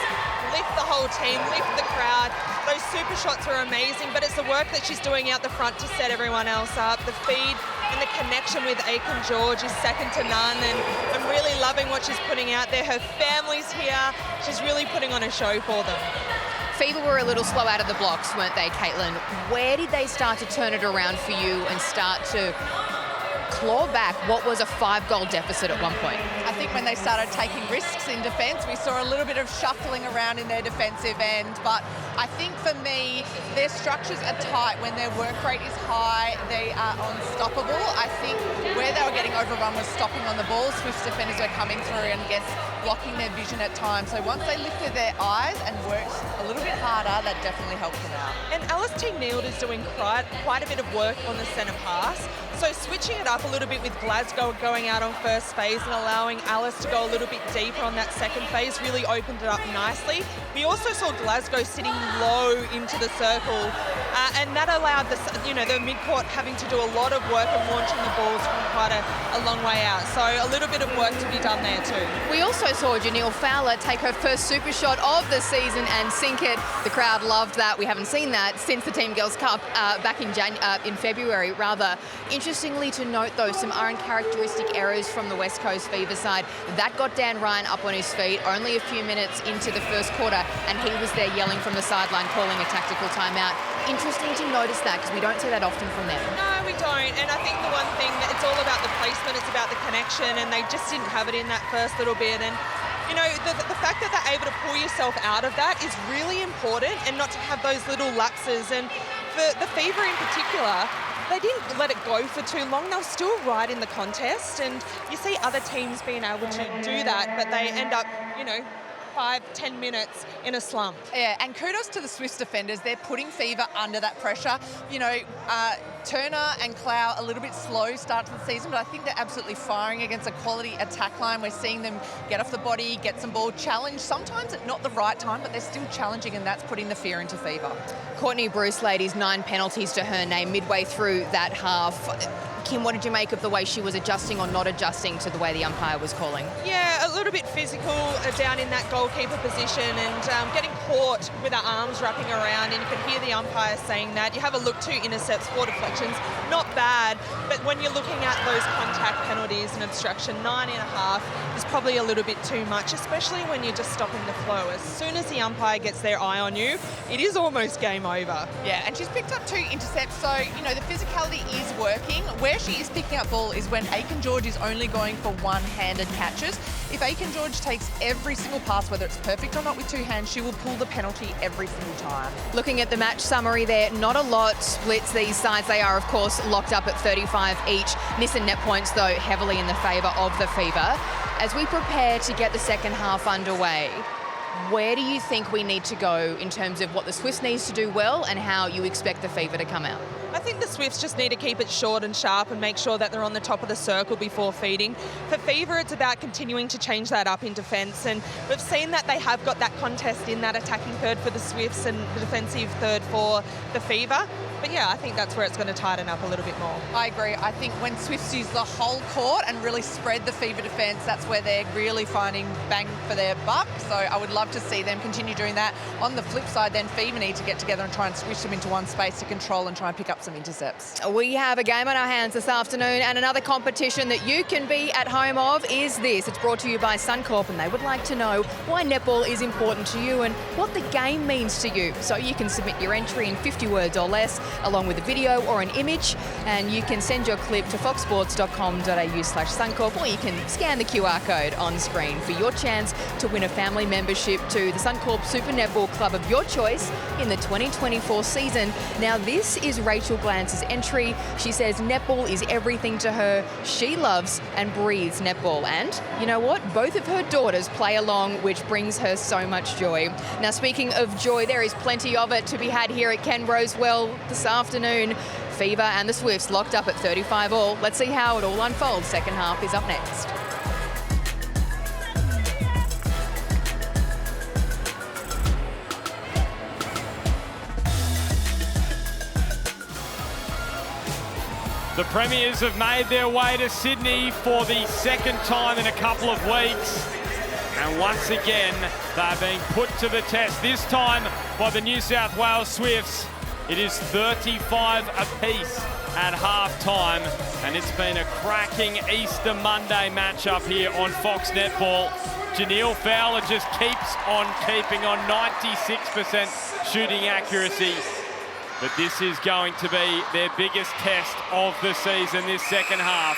lift the whole team, lift the crowd. Those super shots are amazing, but it's the work that she's doing out the front to set everyone else up. The feed and the connection with Aiken George is second to none, and I'm really loving what she's putting out there. Her family's here. She's really putting on a show for them. Fever were a little slow out of the blocks, weren't they, Caitlin? Where did they start to turn it around for you and start to claw back what was a 5-goal deficit at one point? I think when they started taking risks in defence, we saw a little bit of shuffling around in their defensive end. But I think for me, their structures are tight. When their work rate is high, they are unstoppable. I think where they were getting overrun was stopping on the ball. Swift's defenders were coming through and blocking their vision at times. So once they lifted their eyes and worked a little bit harder, that definitely helped them out. And Alice Teague-Neald is doing quite a bit of work on the centre pass. So switching it up a little bit with Glasgow going out on first phase and allowing Alice to go a little bit deeper on that second phase really opened it up nicely. We also saw Glasgow sitting low into the circle, and that allowed the midcourt having to do a lot of work and launching the balls from quite a long way out. So a little bit of work to be done there too. We also saw Janelle Fowler take her first super shot of the season and sink it. The crowd loved that. We haven't seen that since the Team Girls Cup back in February, rather. Interestingly to note, though, some uncharacteristic errors from the West Coast Fever side. That got Dan Ryan up on his feet only a few minutes into the first quarter, and he was there yelling from the sideline, calling a tactical timeout. Interesting to notice that, because we don't see that often from them. No, we don't. And I think the one thing, that it's all about the placement, it's about the connection, and they just didn't have it in that first little bit. And the fact that they're able to pull yourself out of that is really important, and not to have those little lapses. And for the Fever in particular, they didn't let it go for too long. They were still right in the contest, and you see other teams being able to do that, but they end up, 5-10 minutes in a slump. Yeah, and kudos to the Swifts defenders. They're putting Fever under that pressure. Turner and Clow a little bit slow start to the season, but I think they're absolutely firing against a quality attack line. We're seeing them get off the body, get some ball, challenge. Sometimes at not the right time, but they're still challenging, and that's putting the fear into Fever. Courtney Bruce, ladies, 9 penalties to her name midway through that half. Kim, what did you make of the way she was adjusting or not adjusting to the way the umpire was calling? Yeah, a little bit physical down in that goalkeeper position, and getting caught with her arms wrapping around, and you could hear the umpire saying that. You have a look, 2 intercepts, 4 deflections, not bad, but when you're looking at those contact penalties and obstruction, 9.5 is probably a little bit too much, especially when you're just stopping the flow. As soon as the umpire gets their eye on you, it is almost game over. Yeah, and she's picked up 2 intercepts, so, the physicality is working. Where she is picking up ball is when Aiken George is only going for one-handed catches. If Aiken George takes every single pass, whether it's perfect or not with 2 hands, she will pull the penalty every single time. Looking at the match summary there, not a lot splits these sides. They are, of course, locked up at 35 each. Nissan net points, though, heavily in the favour of the Fever. As we prepare to get the second half underway, where do you think we need to go in terms of what the Swifts needs to do well and how you expect the Fever to come out? I think the Swifts just need to keep it short and sharp and make sure that they're on the top of the circle before feeding. For Fever, it's about continuing to change that up in defence, and we've seen that they have got that contest in that attacking third for the Swifts and the defensive third for the Fever. But yeah, I think that's where it's going to tighten up a little bit more. I agree. I think when Swifts use the whole court and really spread the Fever defence, that's where they're really finding bang for their buck. So I would love to see them continue doing that. On the flip side, then Fever need to get together and try and squish them into one space to control and try and pick up some intercepts. We have a game on our hands this afternoon, and another competition that you can be at home of is this. It's brought to you by Suncorp, and they would like to know why netball is important to you and what the game means to you. So you can submit your entry in 50 words or less, along with a video or an image, and you can send your clip to foxsports.com.au/Suncorp, or you can scan the QR code on screen for your chance to win a family membership to the Suncorp Super Netball Club of your choice in the 2024 season. Now, this is Rachel Glance's entry. She says netball is everything to her. She loves and breathes netball, and you know what? Both of her daughters play along, which brings her so much joy. Now, speaking of joy, there is plenty of it to be had here at Ken Rosewell this afternoon. Fever and the Swifts locked up at 35 all. Let's see how it all unfolds. Second half is up next. The Premiers have made their way to Sydney for the second time in a couple of weeks. And once again, they're being put to the test, this time by the New South Wales Swifts. It is 35 apiece at half-time, and it's been a cracking Easter Monday matchup here on Fox Netball. Janelle Fowler just keeps on keeping on, 96% shooting accuracy. But this is going to be their biggest test of the season, this second half.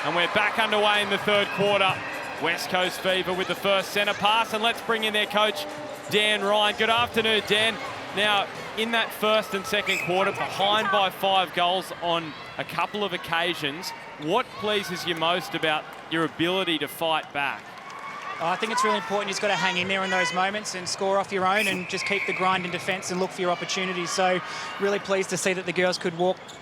And we're back underway in the third quarter. West Coast Fever with the first centre pass. And let's bring in their coach, Dan Ryan. Good afternoon, Dan. Now, in that first and second quarter, behind by 5 goals on a couple of occasions, what pleases you most about your ability to fight back? I think it's really important. You've got to hang in there in those moments and score off your own and just keep the grind in defence and look for your opportunities. So really pleased to see that the girls could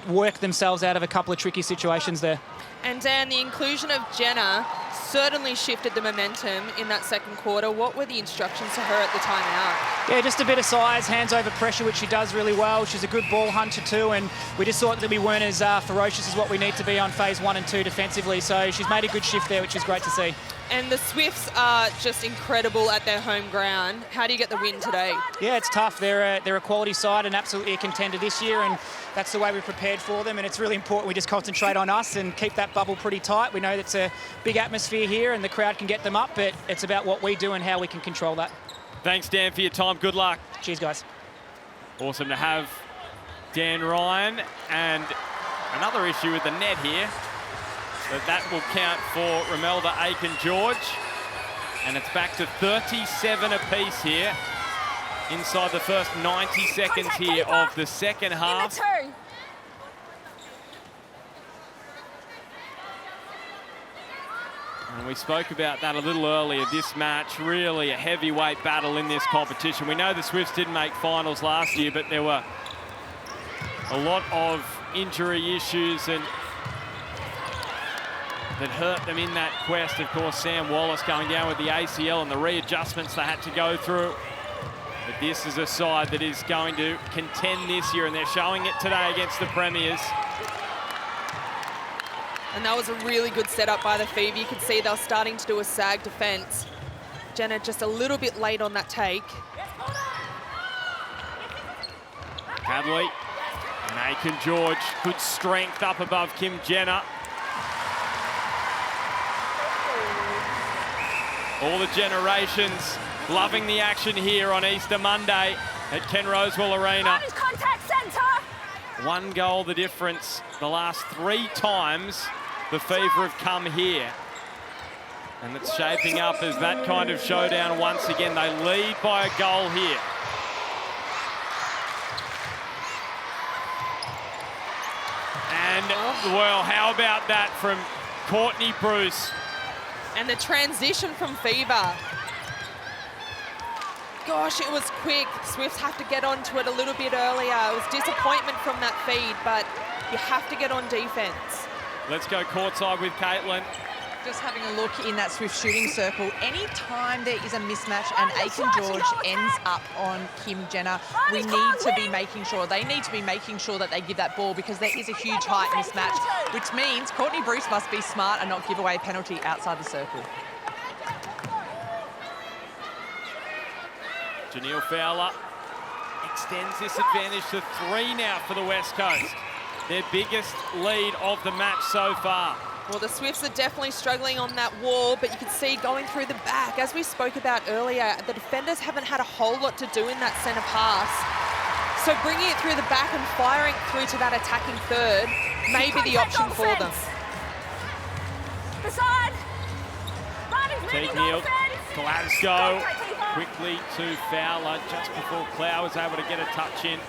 work themselves out of a couple of tricky situations there. And Dan, the inclusion of Jenna certainly shifted the momentum in that second quarter. What were the instructions to her at the timeout? Yeah, just a bit of size, hands over pressure, which she does really well. She's a good ball hunter too, and we just thought that we weren't as ferocious as what we need to be on phase 1 and 2 defensively. So she's made a good shift there, which is great to see. And the Swifts are just incredible at their home ground. How do you get the win today? Yeah, it's tough. They're a quality side and absolutely a contender this year, and that's the way we prepared for them. And it's really important we just concentrate on us and keep that bubble pretty tight. We know it's a big atmosphere here and the crowd can get them up, but it's about what we do and how we can control that. Thanks, Dan, for your time. Good luck. Cheers, guys. Awesome to have Dan Ryan. And another issue with the net here. But that will count for Romelda Aiken-George. And it's back to 37 apiece here inside the first 90 seconds here of the second half. And we spoke about that a little earlier. This match, really a heavyweight battle in this competition. We know the Swifts didn't make finals last year, but there were a lot of injury issues and that hurt them in that quest. Of course, Sam Wallace going down with the ACL and the readjustments they had to go through. But this is a side that is going to contend this year, and they're showing it today against the Premiers. And that was a really good setup by the Fever. You could see they were starting to do a sag defence. Jenna just a little bit late on that take. Hadley and Aiken-George, good strength up above Kim Jenner. All the generations loving the action here on Easter Monday at Ken Rosewell Arena. Contact centre. 1 goal the difference the last 3 times the Fever have come here. And it's shaping up as that kind of showdown once again. They lead by a goal here. And, well, how about that from Courtney Bruce? And the transition from Fever. Gosh, it was quick. Swifts have to get onto it a little bit earlier. It was disappointment from that feed, but you have to get on defence. Let's go courtside with Caitlin. Just having a look in that Swift shooting circle, any time there is a mismatch and Aiken-George ends up on Kim Jenner, we need to be making sure, they need to be making sure that they give that ball, because there is a huge height mismatch, which means Courtney Bruce must be smart and not give away a penalty outside the circle. Janelle Fowler extends this advantage to 3 now for the West Coast. Their biggest lead of the match so far. Well, the Swifts are definitely struggling on that wall, but you can see going through the back, as we spoke about earlier, the defenders haven't had a whole lot to do in that centre pass. So bringing it through the back and firing through to that attacking third may be the option for them. The side. Teague Neal, Glasgow, quickly to Fowler just before Clow was able to get a touch in.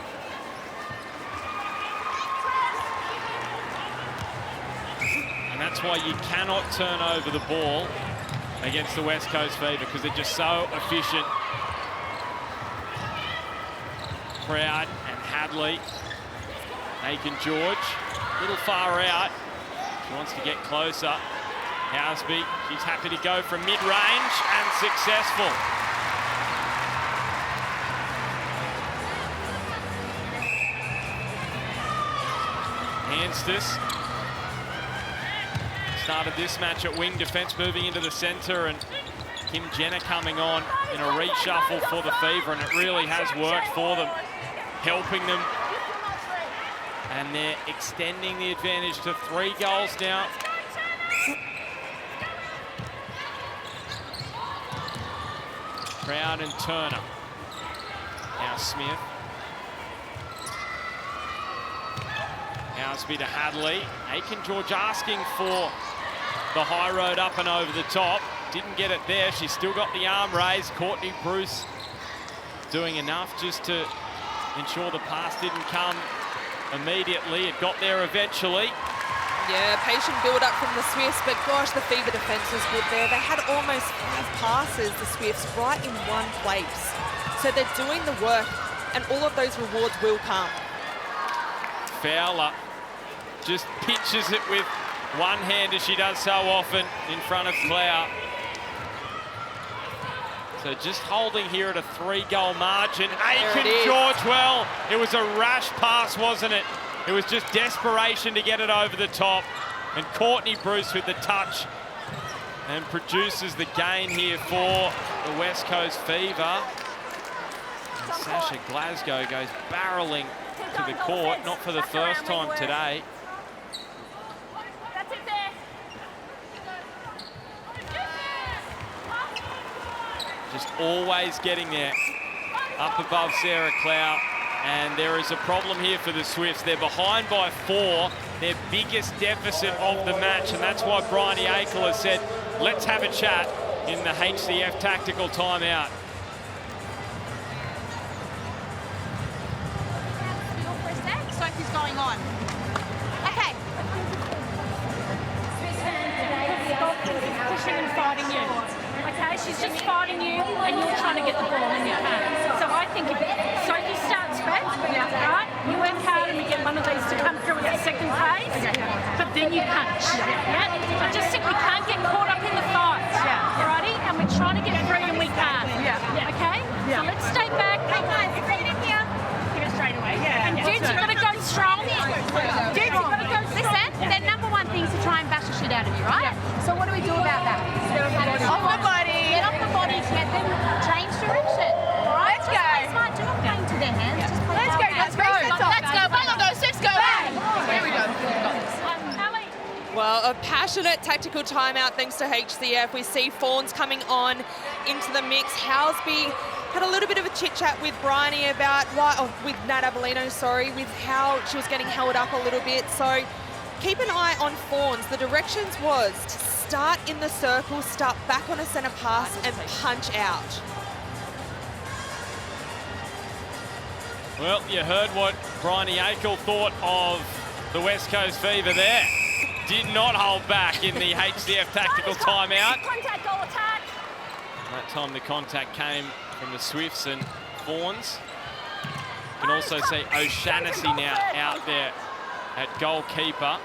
And that's why you cannot turn over the ball against the West Coast Fever, because they're just so efficient. Proud and Hadley. Aiken-George, a little far out. She wants to get closer. Housby, she's happy to go from mid-range and successful. Hanstis started this match at wing defence, moving into the centre, and Kim Jenner coming on in a reshuffle for the Fever, and it really has worked for them, helping them. And they're extending the advantage to 3 goals now. Proud and Turner. Now Smith. Housby to Hadley. Aiken George asking for the high road up and over the top. Didn't get it there. She's still got the arm raised. Courtney Bruce doing enough just to ensure the pass didn't come immediately. It got there eventually. Yeah, patient build-up from the Swifts, but gosh, the Fever defence was good there. They had almost 5 passes, the Swifts, right in one place. So they're doing the work, and all of those rewards will come. Fowler just pitches it with one hand, as she does so often, in front of Clow. So just holding here at a 3-goal margin. Aiken George, well, it was a rash pass, wasn't it? It was just desperation to get it over the top. And Courtney Bruce with the touch and produces the gain here for the West Coast Fever. And Sasha Glasgow goes barreling to the court, not for the first time today. That's it there. Just always getting there, up above Sarah Clow. And there is a problem here for the Swifts. They're behind by 4, their biggest deficit of the match, and that's why Bryony Akel has said, let's have a chat in the HCF tactical timeout. Sophie's going on. Okay. Pushing and fighting you. Okay, she's just fighting you and you're trying to get the ball in your hand. So I think if Sophie starts back, right, you work hard and you get one of these to come through at the second phase, but then you punch. Yeah? I just think we can't get caught up in the fights, alrighty? And we're trying to get free and we can't. Okay? So let's stay back. Hey guys, straight in here. Give it straight away. And dudes, you've got to go strong. Dudes, you've got to go strong. Listen, their number one thing is to try and bash the shit out of you, right? So what do we do about that? Off the body. Get off the body, get them change direction. Right? Let's go. Play smart, do not play into their hands. Just play Let's go, let's go. Let's go. One of those, let's go. Here we go. Well, a passionate tactical timeout thanks to HCF. We see Fawns coming on into the mix. Housby had a little bit of a chit-chat with Bryony about with Nat Avellino, with how she was getting held up a little bit. So keep an eye on Fawns. The directions was to start in the circle, start back on a centre pass and punch out. Well, you heard what Bryony Akel thought of the West Coast Fever there. Did not hold back in the HCF tactical timeout. Contact, goal attack. That time the contact came from the Swifts and Fawns. You can also see O'Shannessy now out there at goalkeeper.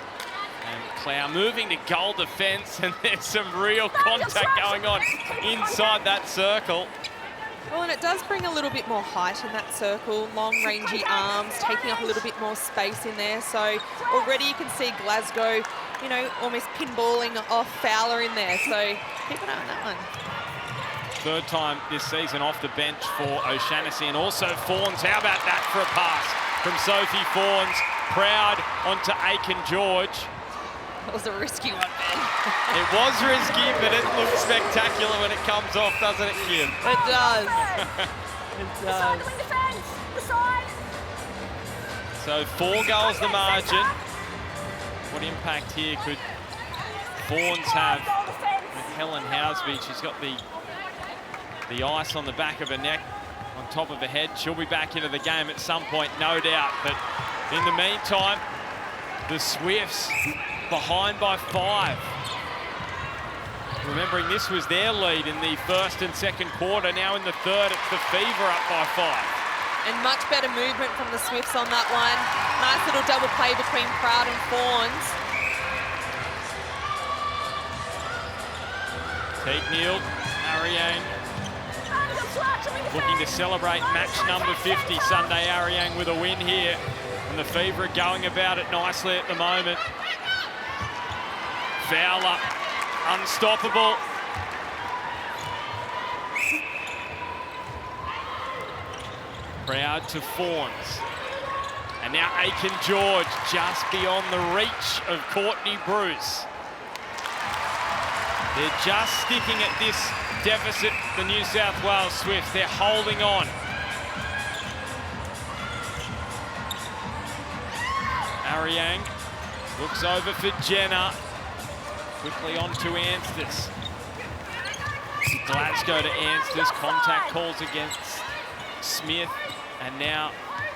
And Clow moving to goal defence, and there's some real contact going on inside that circle. Well, and it does bring a little bit more height in that circle, long rangy arms, taking up a little bit more space in there. So already you can see Glasgow, you know, almost pinballing off Fowler in there. So keep an eye on that one. Third time this season off the bench for O'Shannessy, and also Fawns. How about that for a pass from Sophie Fawns? Proud onto Aiken George. That was a risky one, Ben. It was risky, but it looks spectacular when it comes off, doesn't it, Kim? It does. It does. The side. So 4 goals the margin. What impact here could Fawns have with Helen Housby? She's got the ice on the back of her neck, on top of her head. She'll be back into the game at some point, no doubt. But in the meantime, the Swifts behind by 5. Remembering this was their lead in the first and second quarter. Now in the third, it's the Fever up by 5. And much better movement from the Swifts on that one. Nice little double play between Proud and Fawns. Teague Neal, Ariane looking to celebrate match number 50. Sunday Ariane with a win here. And the Fever are going about it nicely at the moment. Fowler, unstoppable. Proud to Fawns. And now Aiken George just beyond the reach of Courtney Bruce. They're just sticking at this deficit, the New South Wales Swifts. They're holding on. Ariang looks over for Jenner. Quickly on to Anstis. Glasgow to Anstis. Contact calls against Smith. And now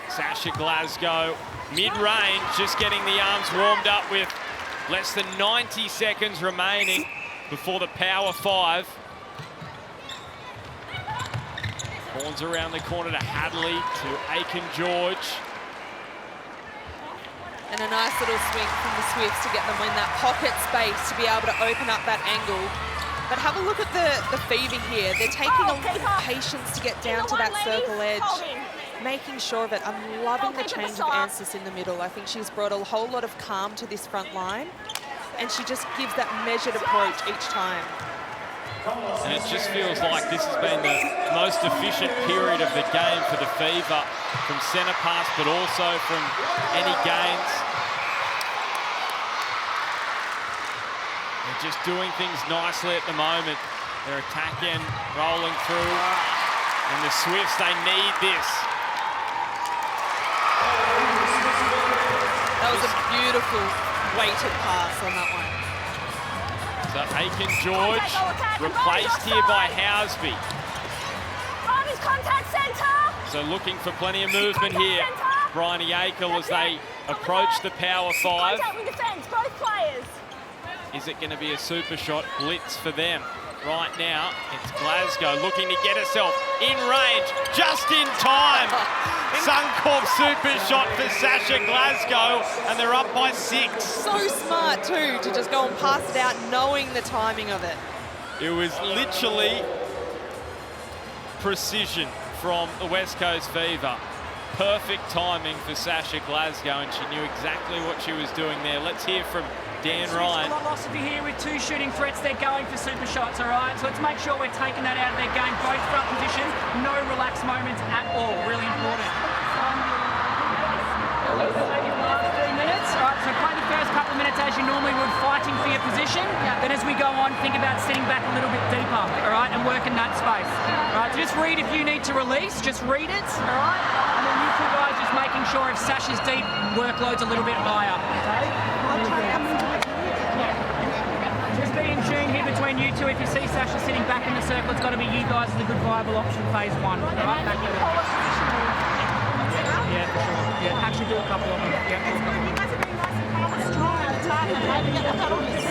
Sasha Glasgow. Mid-range, just getting the arms warmed up with less than 90 seconds remaining before the power 5. Horns around the corner to Hadley, to Aiken-George. And a nice little swing from the Swifts to get them in that pocket space to be able to open up that angle. But have a look at the Fever here. They're taking a lot of patience to get down to that circle edge, making sure that I'm loving the change of Anstis in the middle. I think she's brought a whole lot of calm to this front line, and she just gives that measured approach each time. And it just feels like this has been the most efficient period of the game for the Fever, from centre pass, but also from any gains. They're just doing things nicely at the moment. They're attacking, rolling through, and the Swifts, they need this. That was a beautiful weighted pass on that one. So Aiken-George replaced here by Housby. Contact centre. So looking for plenty of movement here. Bryony Akel as they approach the power 5. Defense, both players. Is it going to be a super shot blitz for them? Right now, it's Glasgow looking to get herself in range, just in time. Suncorp super shot for Sasha Glasgow, and they're up by 6. So smart too, to just go and pass it out, knowing the timing of it. It was literally precision from the West Coast Fever. Perfect timing for Sasha Glasgow, and she knew exactly what she was doing there. Let's hear from Dan Ryan. Philosophy here with 2 shooting threats. They're going for super shots, all right? So let's make sure we're taking that out of their game. Both front positions, no relaxed moments at all. Really important. Last 3 minutes. All right, so play the first couple of minutes as you normally would, fighting for your position. Then as we go on, think about sitting back a little bit deeper, all right, and working that space. All right, so just read if you need to release, just read it, all right? And then you 2 guys just making sure if Sasha's deep, workload's a little bit higher, okay? Just be in tune here between you 2. If you see Sasha sitting back in the circle, it's got to be you guys as a good viable option phase 1. All right, back to it. Yeah, for sure. Yeah, actually do a couple of them. Yeah.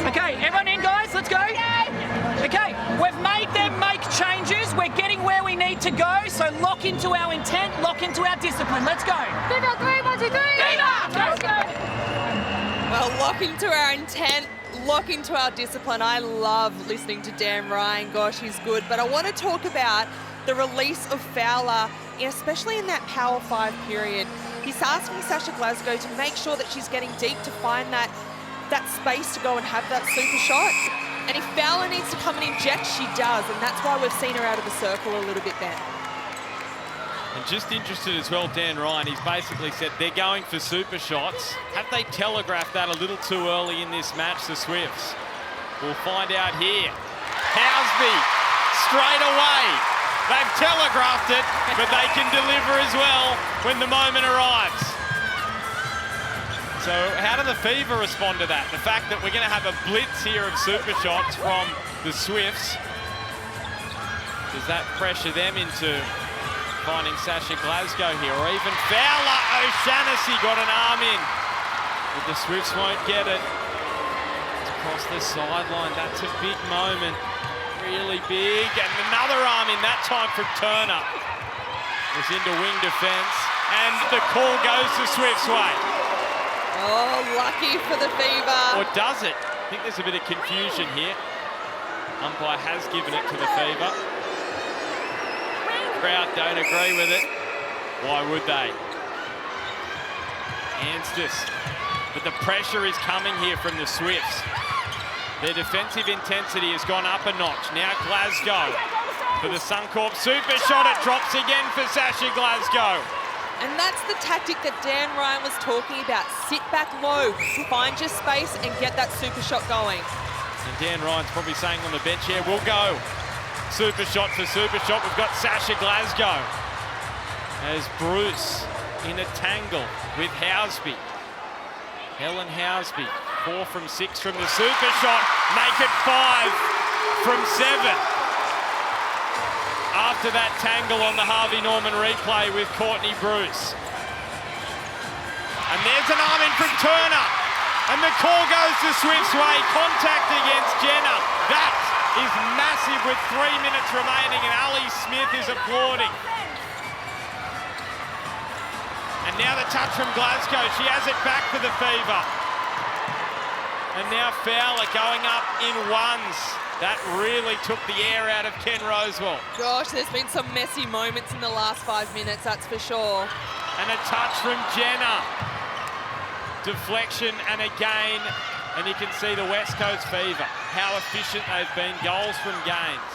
Okay, everyone in, guys? Let's go. Okay, we've made them make changes. We're getting where we need to go. So lock into our intent, lock into our discipline. Let's go. 3, 1, 2, 3. Let's go. Well, lock into our intent, lock into our discipline. I love listening to Dan Ryan. Gosh, he's good. But I want to talk about the release of Fowler, especially in that power 5 period. He's asking Sasha Glasgow to make sure that she's getting deep to find that space to go and have that super shot. And if Fowler needs to come and inject, she does. And that's why we've seen her out of the circle a little bit then. And just interested as well, Dan Ryan, he's basically said they're going for super shots. Have they telegraphed that a little too early in this match, the Swifts? We'll find out here. Housby, straight away. They've telegraphed it, but they can deliver as well when the moment arrives. So how do the Fever respond to that? The fact that we're going to have a blitz here of super shots from the Swifts. Does that pressure them into finding Sasha Glasgow here, or even Fowler? O'Shannessy got an arm in, but the Swifts won't get it. It's across the sideline. That's a big moment, really big. And another arm in, that time from Turner. Was into wing defence, and the call goes the Swifts' way. Oh, lucky for the Fever. Or does it? I think there's a bit of confusion here. Umpire has given it to the Fever. Crowd don't agree with it. Why would they? Anstis. But the pressure is coming here from the Swifts. Their defensive intensity has gone up a notch. Now Glasgow for the Suncorp super shot. It drops again for Sasha Glasgow. And that's the tactic that Dan Ryan was talking about. Sit back low, find your space and get that super shot going. And Dan Ryan's probably saying on the bench here, we'll go. super shot for super shot. We've got Sasha Glasgow as Bruce in a tangle with Housby. Helen Housby, 4 from 6 from the super shot, make it 5 from 7. After that tangle on the Harvey Norman replay with Courtney Bruce. And there's an arm in from Turner. And the call goes to Swift's way. Contact against Jenner. That is massive with 3 minutes remaining, and Ali Smith is applauding. And now the touch from Glasgow. She has it back for the Fever. And now Fowler going up in ones. That really took the air out of Ken Rosewell. Gosh, there's been some messy moments in the last 5 minutes, that's for sure. And a touch from Jenner. Deflection and again, and you can see the West Coast Fever, how efficient they've been, goals from Gaines.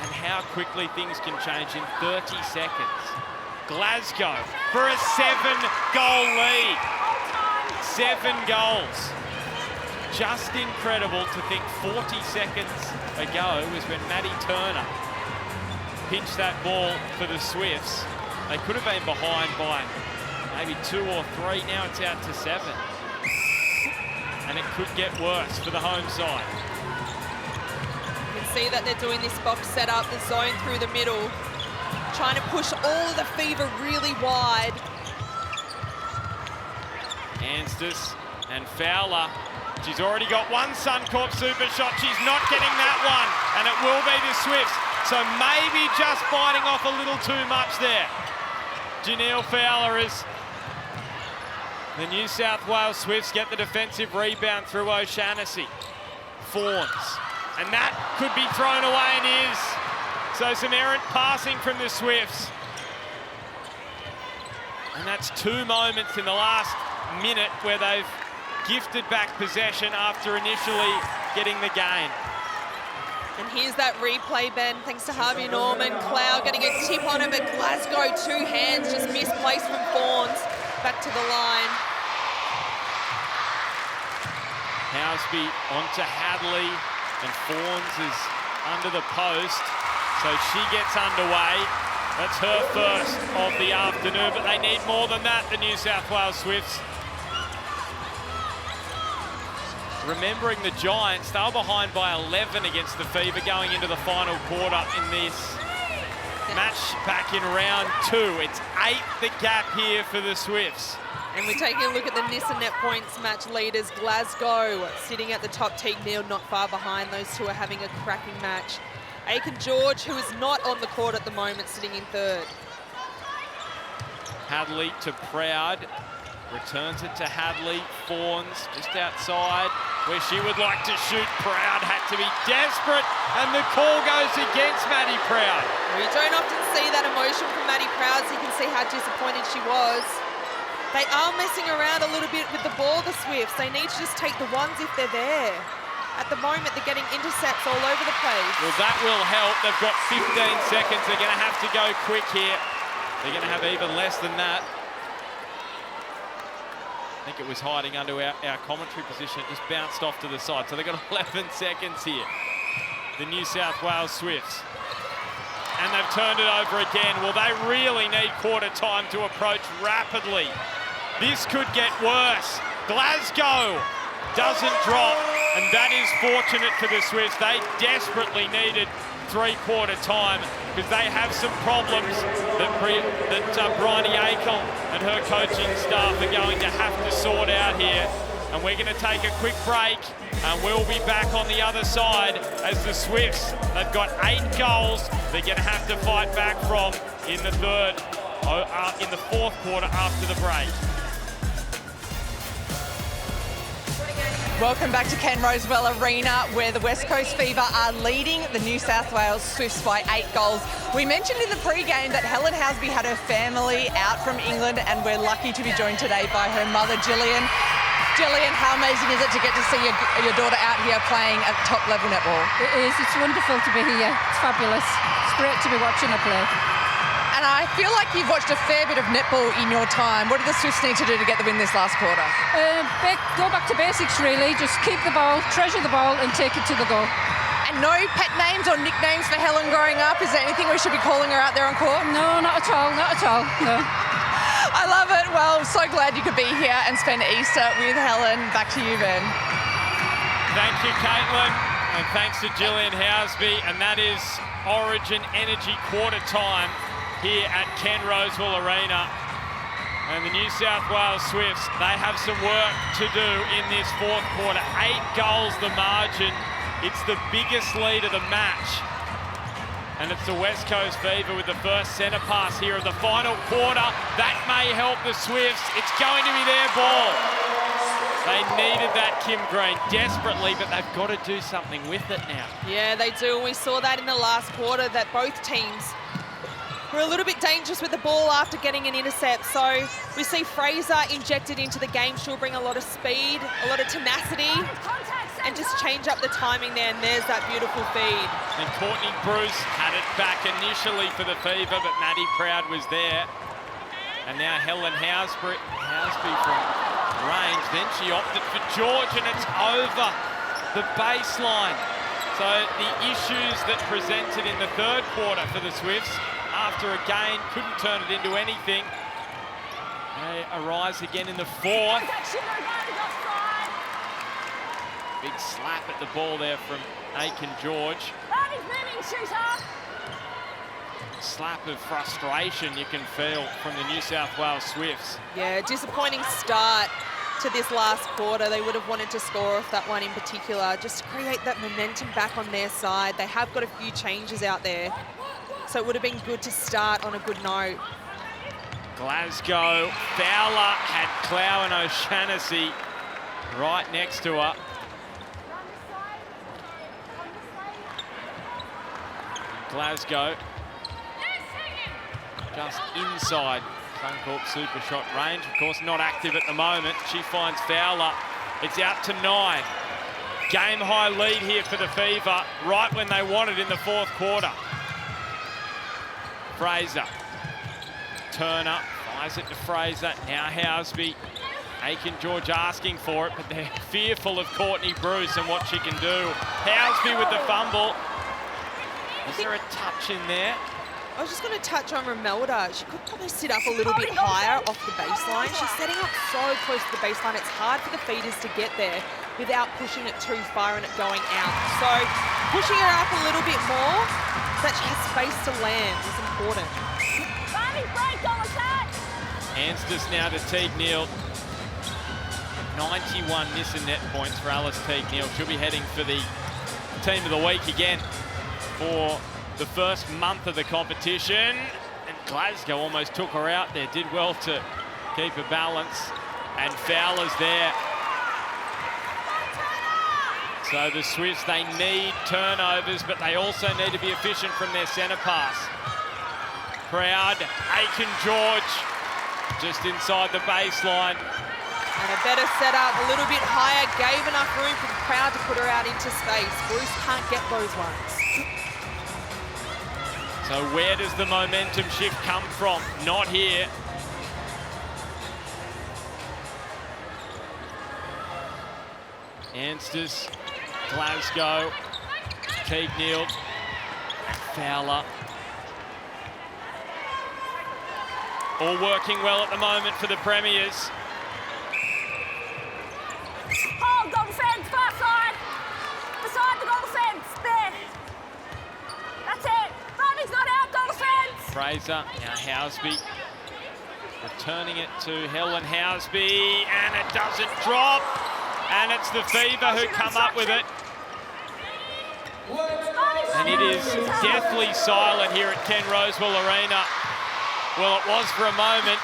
And how quickly things can change in 30 seconds. Glasgow for a 7-goal lead. 7 goals. Just incredible to think 40 seconds ago was when Maddie Turner pinched that ball for the Swifts. They could have been behind by maybe 2 or 3. Now it's out to 7. And it could get worse for the home side. You can see that they're doing this box setup, the zone through the middle, trying to push all of the Fever really wide. Anstis and Fowler. She's already got one Suncorp super shot. She's not getting that one, and it will be the Swifts. So maybe just biting off a little too much there. Janelle Fowler as the New South Wales Swifts get the defensive rebound through O'Shannessy. Fawns. And that could be thrown away and is. So some errant passing from the Swifts. And that's 2 moments in the last minute where they've gifted back possession after initially getting the gain. And here's that replay, Ben, thanks to Harvey Norman. Cloud getting a tip on it, but Glasgow, 2 hands, just misplaced from Fawns. Back to the line. Housby onto Hadley, and Fawns is under the post, so she gets underway. That's her first of the afternoon, but they need more than that, the New South Wales Swifts. Remembering the Giants, they were behind by 11 against the Fever going into the final quarter in this match back in round 2. It's 8 the gap here for the Swifts. And we're taking a look at the Nissan Net Points match leaders. Glasgow sitting at the top, Teague Neal not far behind. Those two are having a cracking match. Aiken George, who is not on the court at the moment, sitting in 3rd. Hadley to Proud. Returns it to Hadley. Fawns just outside where she would like to shoot. Proud had to be desperate, and the call goes against Maddie Proud. We don't often see that emotion from Maddie Proud, so you can see how disappointed she was. They are messing around a little bit with the ball, the Swifts. They need to just take the ones if they're there. At the moment, they're getting intercepts all over the place. Well, that will help. They've got 15 seconds. They're going to have to go quick here. They're going to have even less than that. I think it was hiding under our commentary position. It just bounced off to the side. So they've got 11 seconds here, the New South Wales Swifts. And they've turned it over again. Well, they really need quarter time to approach rapidly. This could get worse. Glasgow doesn't drop, and that is fortunate for the Swifts. They desperately needed 3/4 time because they have some problems that Bryony Akel and her coaching staff are going to have to sort out here. And we're going to take a quick break, and we'll be back on the other side as the Swifts, they've got 8 goals they're going to have to fight back from in the 4th quarter after the break. Welcome back to Ken Rosewell Arena, where the West Coast Fever are leading the New South Wales Swifts by 8 goals. We mentioned in the pre-game that Helen Housby had her family out from England, and we're lucky to be joined today by her mother, Gillian. Gillian, how amazing is it to get to see your daughter out here playing at top-level netball? It is. It's wonderful to be here. It's fabulous. It's great to be watching her play. And I feel like you've watched a fair bit of netball in your time. What do the Swifts need to do to get the win this last quarter? Go back to basics, really. Just keep the ball, treasure the ball, and take it to the goal. And no pet names or nicknames for Helen growing up? Is there anything we should be calling her out there on court? No, not at all, not at all, no. I love it. Well, so glad you could be here and spend Easter with Helen. Back to you, Ben. Thank you, Caitlin. And thanks to Gillian Housby. And that is Origin Energy quarter time here at Ken Rosewell Arena. And the New South Wales Swifts, they have some work to do in this fourth quarter. 8 goals the margin. It's the biggest lead of the match. And it's the West Coast Fever with the first centre pass here of the final quarter. That may help the Swifts. It's going to be their ball. They needed that, Kim Green, desperately, but they've got to do something with it now. Yeah, they do. And we saw that in the last quarter, that both teams were a little bit dangerous with the ball after getting an intercept. So we see Fraser injected into the game. She'll bring a lot of speed, a lot of tenacity, and just change up the timing there. And there's that beautiful feed. And Courtney Bruce had it back initially for the Fever, but Maddie Proud was there. And now Helen Housby from range. Then she opted for George, and it's over the baseline. So the issues that presented in the third quarter for the Swifts, after a gain, couldn't turn it into anything. They arise again in the fourth. Big slap at the ball there from Aiken George. Slap of frustration you can feel from the New South Wales Swifts. Yeah, disappointing start to this last quarter. They would have wanted to score off that one in particular, just to create that momentum back on their side. They have got a few changes out there, so it would have been good to start on a good note. Glasgow, Fowler had Clow and O'Shannessy right next to her. Glasgow just inside Suncorp super shot range. Of course, not active at the moment. She finds Fowler. It's out to 9. Game high lead here for the Fever, right when they wanted in the fourth quarter. Fraser. Turner fires it to Fraser. Now Housby. Aiken George asking for it, but they're fearful of Courtney Bruce and what she can do. Housby with the fumble. Is there a touch in there? I was just going to touch on Romelda. She could probably sit up a little bit higher off the baseline. She's setting up so close to the baseline. It's hard for the feeders to get there without pushing it too far and it going out. So pushing her up a little bit more so that she has space to land is important. Anstis now to Teague Neal. 91 missing net points for Alice Teague Neal. She'll be heading for the Team of the Week again for the first month of the competition. And Glasgow almost took her out there, did well to keep her balance. And Fowler's there. So the Swifts, they need turnovers, but they also need to be efficient from their centre pass. Proud, Aiken George, just inside the baseline. And a better setup, a little bit higher, gave enough room for Proud to put her out into space. Bruce can't get those ones. So where does the momentum shift come from? Not here. Anstis, Glasgow, Teague Neal, Fowler. All working well at the moment for the Premiers. Oh, goal defence, far side. Beside the goal defence, there. That's it. Rodney's not out, goal defence. Fraser, now Housby. Returning it to Helen Housby, and it doesn't drop. And it's the Fever who come up with it. And it is deathly silent here at Ken Rosewell Arena. Well, it was for a moment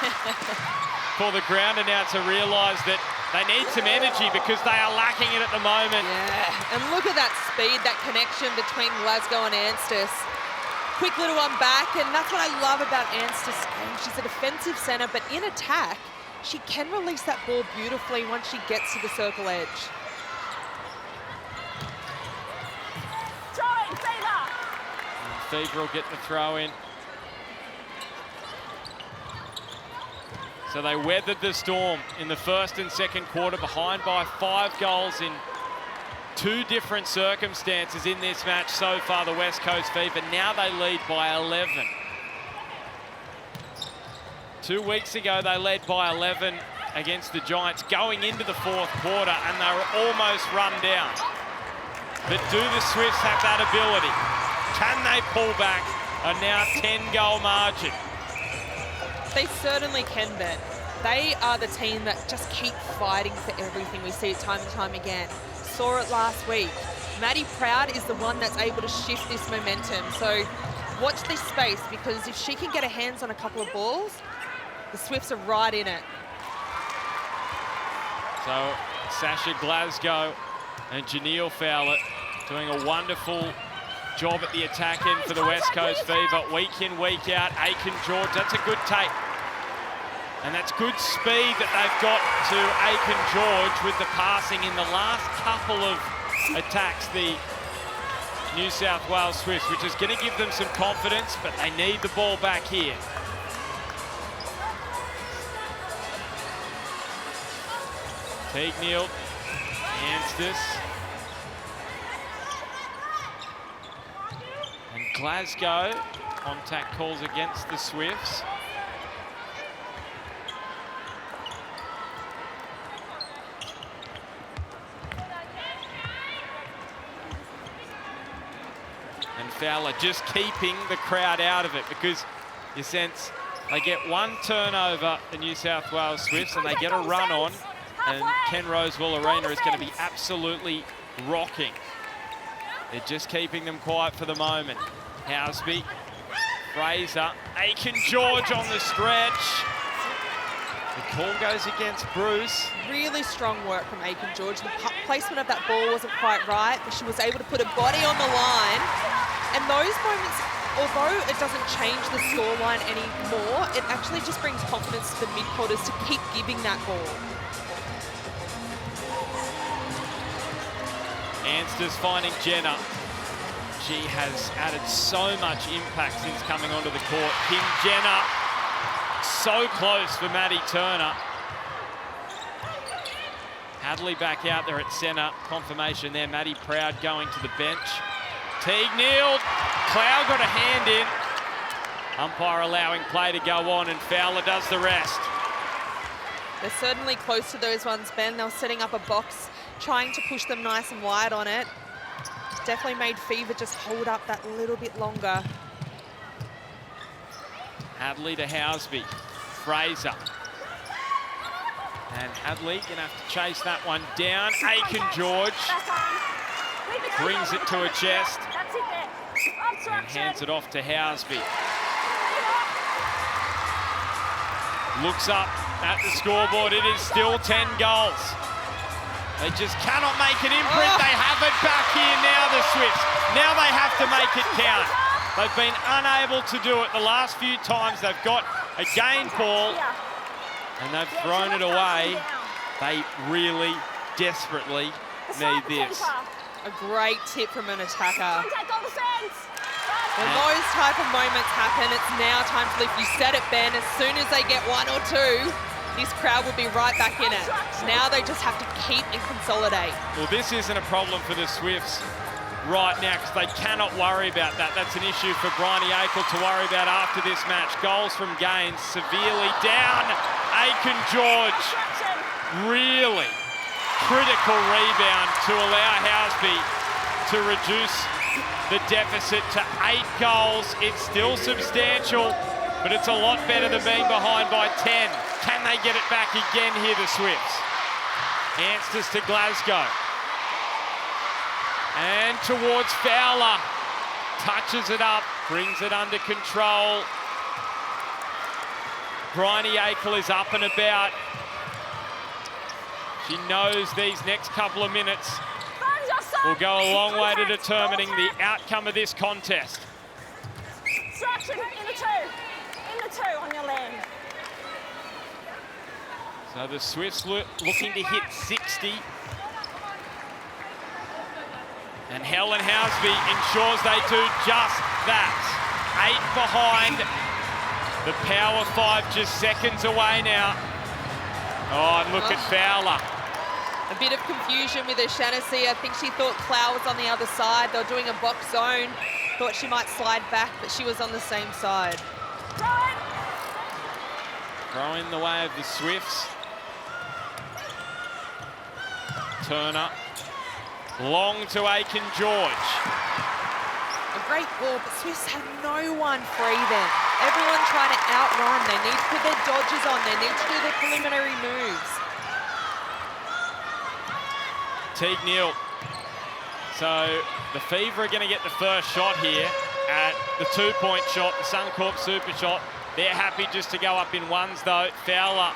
for the ground announcer realised that they need some energy because they are lacking it at the moment. Yeah, and look at that speed, that connection between Glasgow and Anstis. Quick little one back, and that's what I love about Anstis' game. She's a defensive centre, but in attack, she can release that ball beautifully once she gets to the circle edge. Throw in, Fever. Fever will get the throw in. So they weathered the storm in the first and second quarter, behind by 5 goals in 2 different circumstances in this match so far, the West Coast Fever. Now they lead by 11. 2 weeks ago, they led by 11 against the Giants going into the fourth quarter, and they were almost run down. But do the Swifts have that ability? Can they pull back a now 10-goal margin? They certainly can, Ben. They are the team that just keep fighting for everything. We see it time and time again. Saw it last week. Maddie Proud is the one that's able to shift this momentum. So watch this space, because if she can get her hands on a couple of balls, the Swifts are right in it. So Sasha Glasgow and Janelle Fowler doing a wonderful job at the attack end for the West Coast Fever. Week in, week out. Aiken George, that's a good take. And that's good speed that they've got to Aiken George with the passing in the last couple of attacks, the New South Wales Swifts, which is going to give them some confidence, but they need the ball back here. Teague Neal, Anstis. And Glasgow, contact calls against the Swifts. And Fowler just keeping the crowd out of it, because you sense they get 1 turnover, the New South Wales Swifts, and they get a run on, and Ken Rosewell Arena is going to be absolutely rocking. They're just keeping them quiet for the moment. Housby, Fraser, Aiken George on the stretch. The call goes against Bruce. Really strong work from Aiken George. The placement of that ball wasn't quite right, but she was able to put her body on the line. And those moments, although it doesn't change the scoreline anymore, it actually just brings confidence to the mid-quarters to keep giving that ball. Anstis finding Jenna. She has added so much impact since coming onto the court. Kim Jenna, so close for Maddie Turner. Hadley back out there at centre. Confirmation there. Maddie Proud going to the bench. Teague Neal. Cloud got a hand in. Umpire allowing play to go on, and Fowler does the rest. They're certainly close to those ones, Ben. They're setting up a box, trying to push them nice and wide on it. Definitely made Fever just hold up that little bit longer. Hadley to Housby. Fraser. And Hadley gonna have to chase that one down. Aiken George brings it to her chest and hands it off to Housby. Looks up at the scoreboard. It is still 10 goals. They just cannot make an imprint. They have it back here now, the Swifts. Now they have to make it count. They've been unable to do it the last few times. They've got a gained ball and they've thrown it away. They really desperately need this. A great tip from an attacker. When those type of moments happen, it's now time to leave. You said it, Ben. As soon as they get 1 or 2, this crowd will be right back in it. Now they just have to keep and consolidate. Well, this isn't a problem for the Swifts right now, because they cannot worry about that. That's an issue for Bryony Akel to worry about after this match. Goals from Gaines, severely down. Aiken George, really critical rebound to allow Housby to reduce the deficit to 8 goals. It's still substantial, but it's a lot better than being behind by 10. Can they get it back again here, the Swifts? Anstis to Glasgow. And towards Fowler. Touches it up, brings it under control. Bryony Akel is up and about. She knows these next couple of minutes will go a long way to determining the outcome of this contest. Instruction in the two on your land. So the Swifts looking to hit 60. And Helen Housby ensures they do just that. 8 behind The power 5 just seconds away now. Oh, and look at Fowler. A bit of confusion with O'Shanassy. I think she thought Clow was on the other side. They were doing a box zone. Thought she might slide back, but she was on the same side. Throw in the way of the Swifts. Turner. Long to Aiken George. A great ball, but Swifts have no one free then. Everyone trying to outrun. They need to put their dodges on. They need to do their preliminary moves. Teague Neal. So the Fever are going to get the first shot here at the 2-point shot, the Suncorp super shot. They're happy just to go up in ones though. Fowler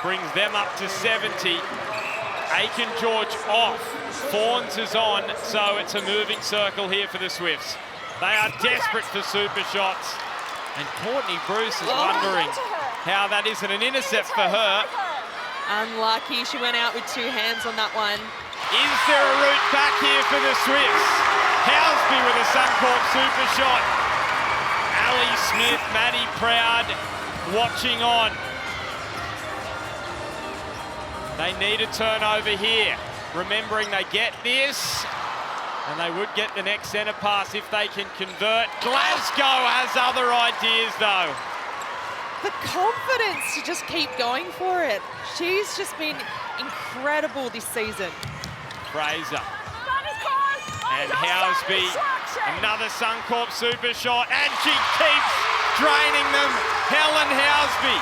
brings them up to 70. Aiken George off. Fawns is on, so it's a moving circle here for the Swifts. They are desperate for super shots. And Courtney Bruce is wondering how that isn't an intercept for her. Unlucky. She went out with 2 hands on that one. Is there a route back here for the Swifts? Housby with a Suncorp super shot. Ali Smith, Maddie Proud watching on. They need a turnover here. Remembering they get this, and they would get the next centre pass if they can convert. Glasgow has other ideas though. The confidence to just keep going for it. She's just been incredible this season. Fraser. And Housby, another Suncorp super shot, and she keeps draining them. Helen Housby.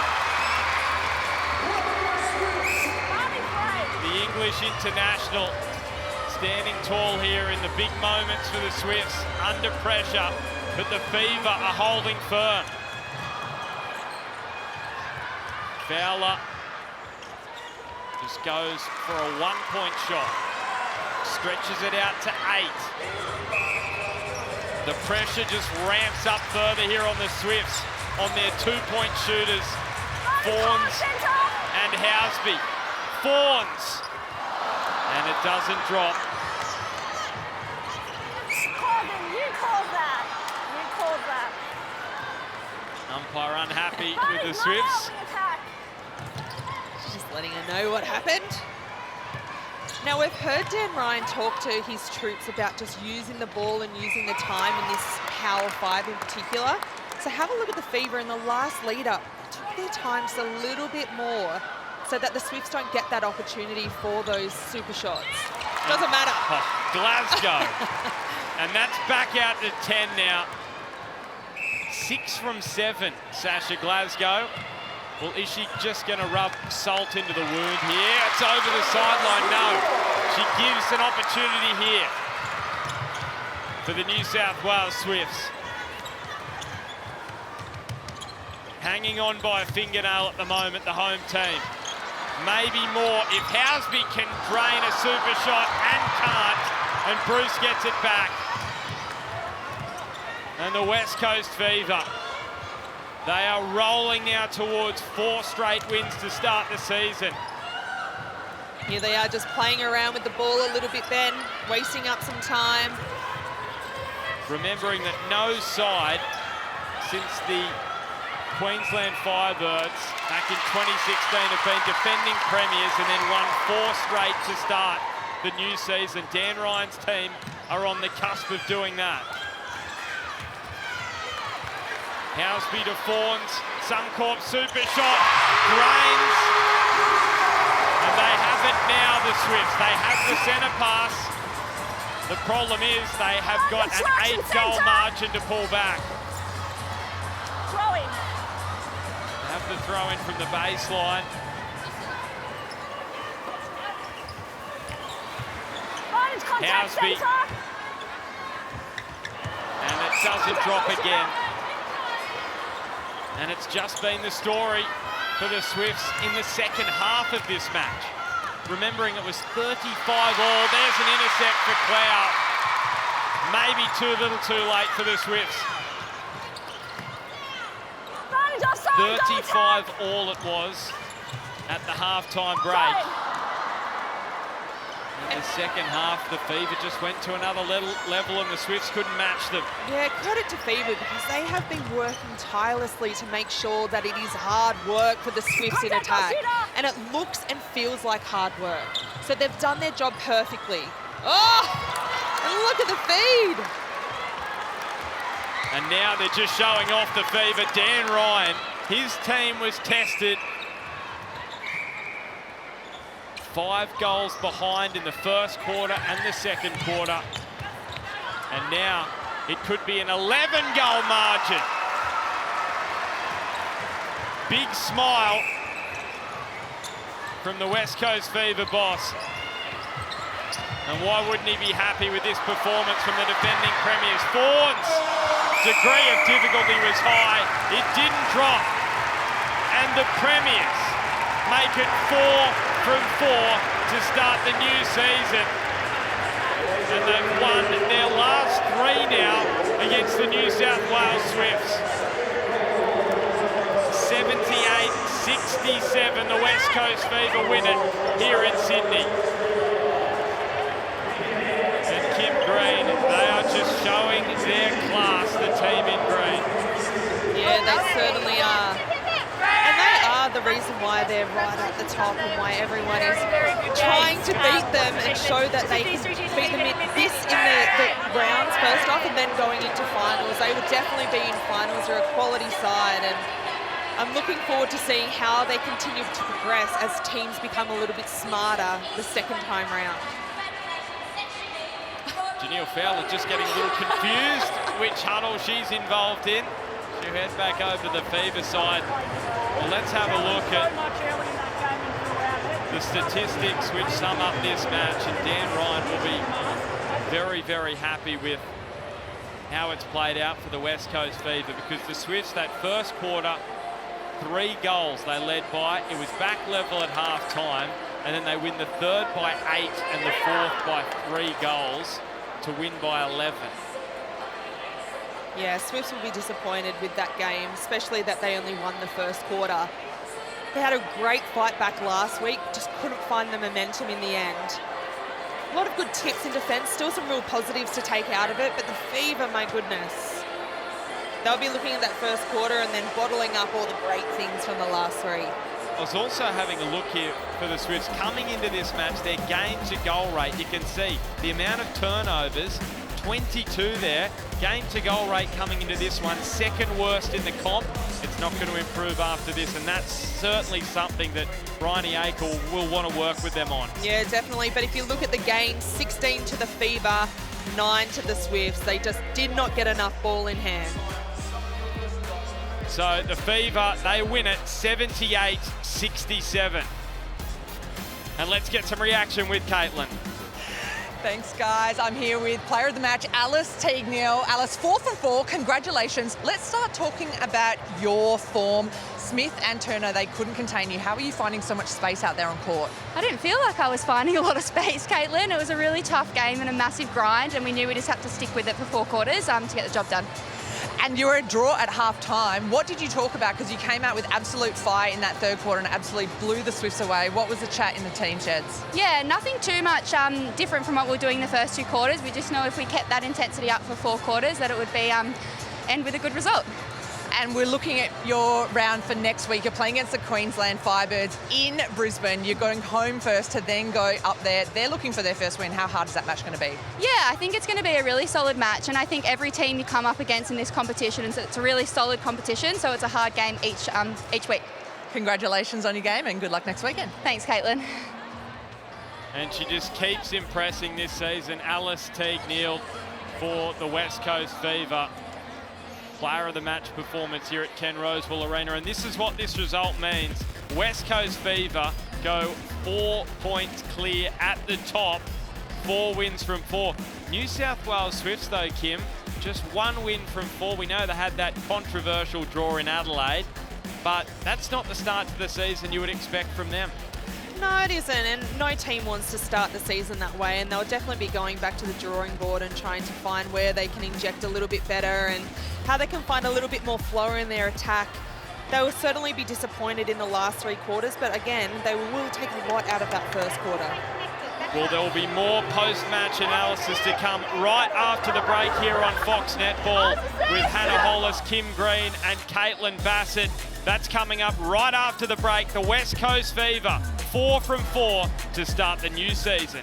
The English international standing tall here in the big moments for the Swifts, under pressure, but the Fever are holding firm. Fowler just goes for a 1-point shot. Stretches it out to 8. The pressure just ramps up further here on the Swifts, on their 2-point shooters, Fawns and Housby. Fawns, and it doesn't drop. You called that. You called that. Umpire unhappy with the Swifts. Just letting her know what happened. Now, we've heard Dan Ryan talk to his troops about just using the ball and using the time in this Power 5 in particular. So have a look at the Fever in the last lead-up. Took their time just a little bit more so that the Swifts don't get that opportunity for those super shots. Doesn't matter. Oh, Glasgow. And that's back out to 10 now. 6 from 7, Sasha Glasgow. Well, is she just going to rub salt into the wound here? It's over the sideline. No. She gives an opportunity here for the New South Wales Swifts. Hanging on by a fingernail at the moment, the home team. Maybe more if Housby can drain a super shot and can't, and Bruce gets it back. And the West Coast Fever, they are rolling now towards 4 straight wins to start the season. Here they are just playing around with the ball a little bit then, wasting up some time. Remembering that no side since the Queensland Firebirds back in 2016 have been defending premiers and then won 4 straight to start the new season. Dan Ryan's team are on the cusp of doing that. Housby to Fawns, Suncorp super shot, drains, and they have it now, the Swifts. They have the centre pass. The problem is they have got an 8-goal margin to pull back. Throw in. Have the throw in from the baseline. Housby. And it doesn't drop again. And it's just been the story for the Swifts in the second half of this match. Remembering it was 35 all. There's an intercept for Clow. Maybe too little too late for the Swifts. 35 all it was at the half-time break. In the second half, the Fever just went to another level and the Swifts couldn't match them. Yeah, credit to Fever because they have been working tirelessly to make sure that it is hard work for the Swifts in attack. And it looks and feels like hard work. So they've done their job perfectly. Oh, and look at the feed. And now they're just showing off the Fever. Dan Ryan, his team was tested. 5 goals behind in the first quarter and the second quarter. And now it could be an 11-goal margin. Big smile from the West Coast Fever boss. And why wouldn't he be happy with this performance from the defending premiers? Fawn's degree of difficulty was high. It didn't drop. And the premiers make it 4 from 4 to start the new season. And they've won their last 3 now against the New South Wales Swifts. 78-67, the West Coast Fever win it here in Sydney. And Kim Green, they are just showing their class, the team in green. Yeah, they certainly are. And they are the reason why they're right at the top and why everyone is trying to beat them and show that they can beat them in the rounds first off and then going into finals. They will definitely be in finals. They're a quality side, and I'm looking forward to seeing how they continue to progress as teams become a little bit smarter the second time round. Janelle Fowler just getting a little confused which huddle she's involved in. She'll head back over to the Fever side. Well, let's have a look at the statistics which sum up this match, and Dan Ryan will be very, very happy with how it's played out for the West Coast Fever, because the Swifts, that first quarter, 3 goals they led by. It was back level at half-time, and then they win the third by 8 and the fourth by 3 goals to win by 11. Yeah, Swifts will be disappointed with that game, especially that they only won the first quarter. They had a great fight back last week, just couldn't find the momentum in the end. A lot of good tips in defence, still some real positives to take out of it, but the Fever, my goodness. They'll be looking at that first quarter and then bottling up all the great things from the last 3. I was also having a look here for the Swifts. Coming into this match, their game to goal rate, you can see the amount of turnovers, 22 there. Game to goal rate coming into this one, 2nd worst in the comp. It's not going to improve after this, and that's certainly something that Bryony Akel will want to work with them on. Yeah, definitely. But if you look at the game, 16 to the Fever, 9 to the Swifts. They just did not get enough ball in hand. So the Fever, they win it 78-67. And let's get some reaction with Caitlin. Thanks, guys. I'm here with player of the match, Alice Teague-Neal. Alice, 4 from 4. Congratulations. Let's start talking about your form. Smith and Turner, they couldn't contain you. How are you finding so much space out there on court? I didn't feel like I was finding a lot of space, Caitlin. It was a really tough game and a massive grind, and we knew we just had to stick with it for 4 quarters to get the job done. And you were a draw at half-time. What did you talk about? Because you came out with absolute fire in that 3rd quarter and absolutely blew the Swifts away. What was the chat in the team sheds? Yeah, nothing too much different from what we were doing the first 2 quarters. We just know if we kept that intensity up for 4 quarters that it would be end with a good result. And we're looking at your round for next week. You're playing against the Queensland Firebirds in Brisbane. You're going home first to then go up there. They're looking for their first win. How hard is that match going to be? Yeah, I think it's going to be a really solid match, and I think every team you come up against in this competition, and so it's a really solid competition, so it's a hard game each week. Congratulations on your game and good luck next weekend. Thanks, Caitlin. And she just keeps impressing this season. Alice Teague-Neal for the West Coast Fever. Player of the match performance here at Ken Rosewall Arena, and this is what this result means. West Coast Fever go 4 points clear at the top, 4 wins from 4. New South Wales Swifts though, Kim, just 1 win from 4. We know they had that controversial draw in Adelaide, but that's not the start to the season you would expect from them. No, it isn't, and no team wants to start the season that way, and they'll definitely be going back to the drawing board and trying to find where they can inject a little bit better and how they can find a little bit more flow in their attack. They will certainly be disappointed in the last 3 quarters, but again, they will take a lot out of that first quarter. Well, there will be more post-match analysis to come right after the break here on Fox Netball with Hannah Hollis, Kim Green and Caitlin Bassett. That's coming up right after the break. The West Coast Fever, 4 from 4 to start the new season.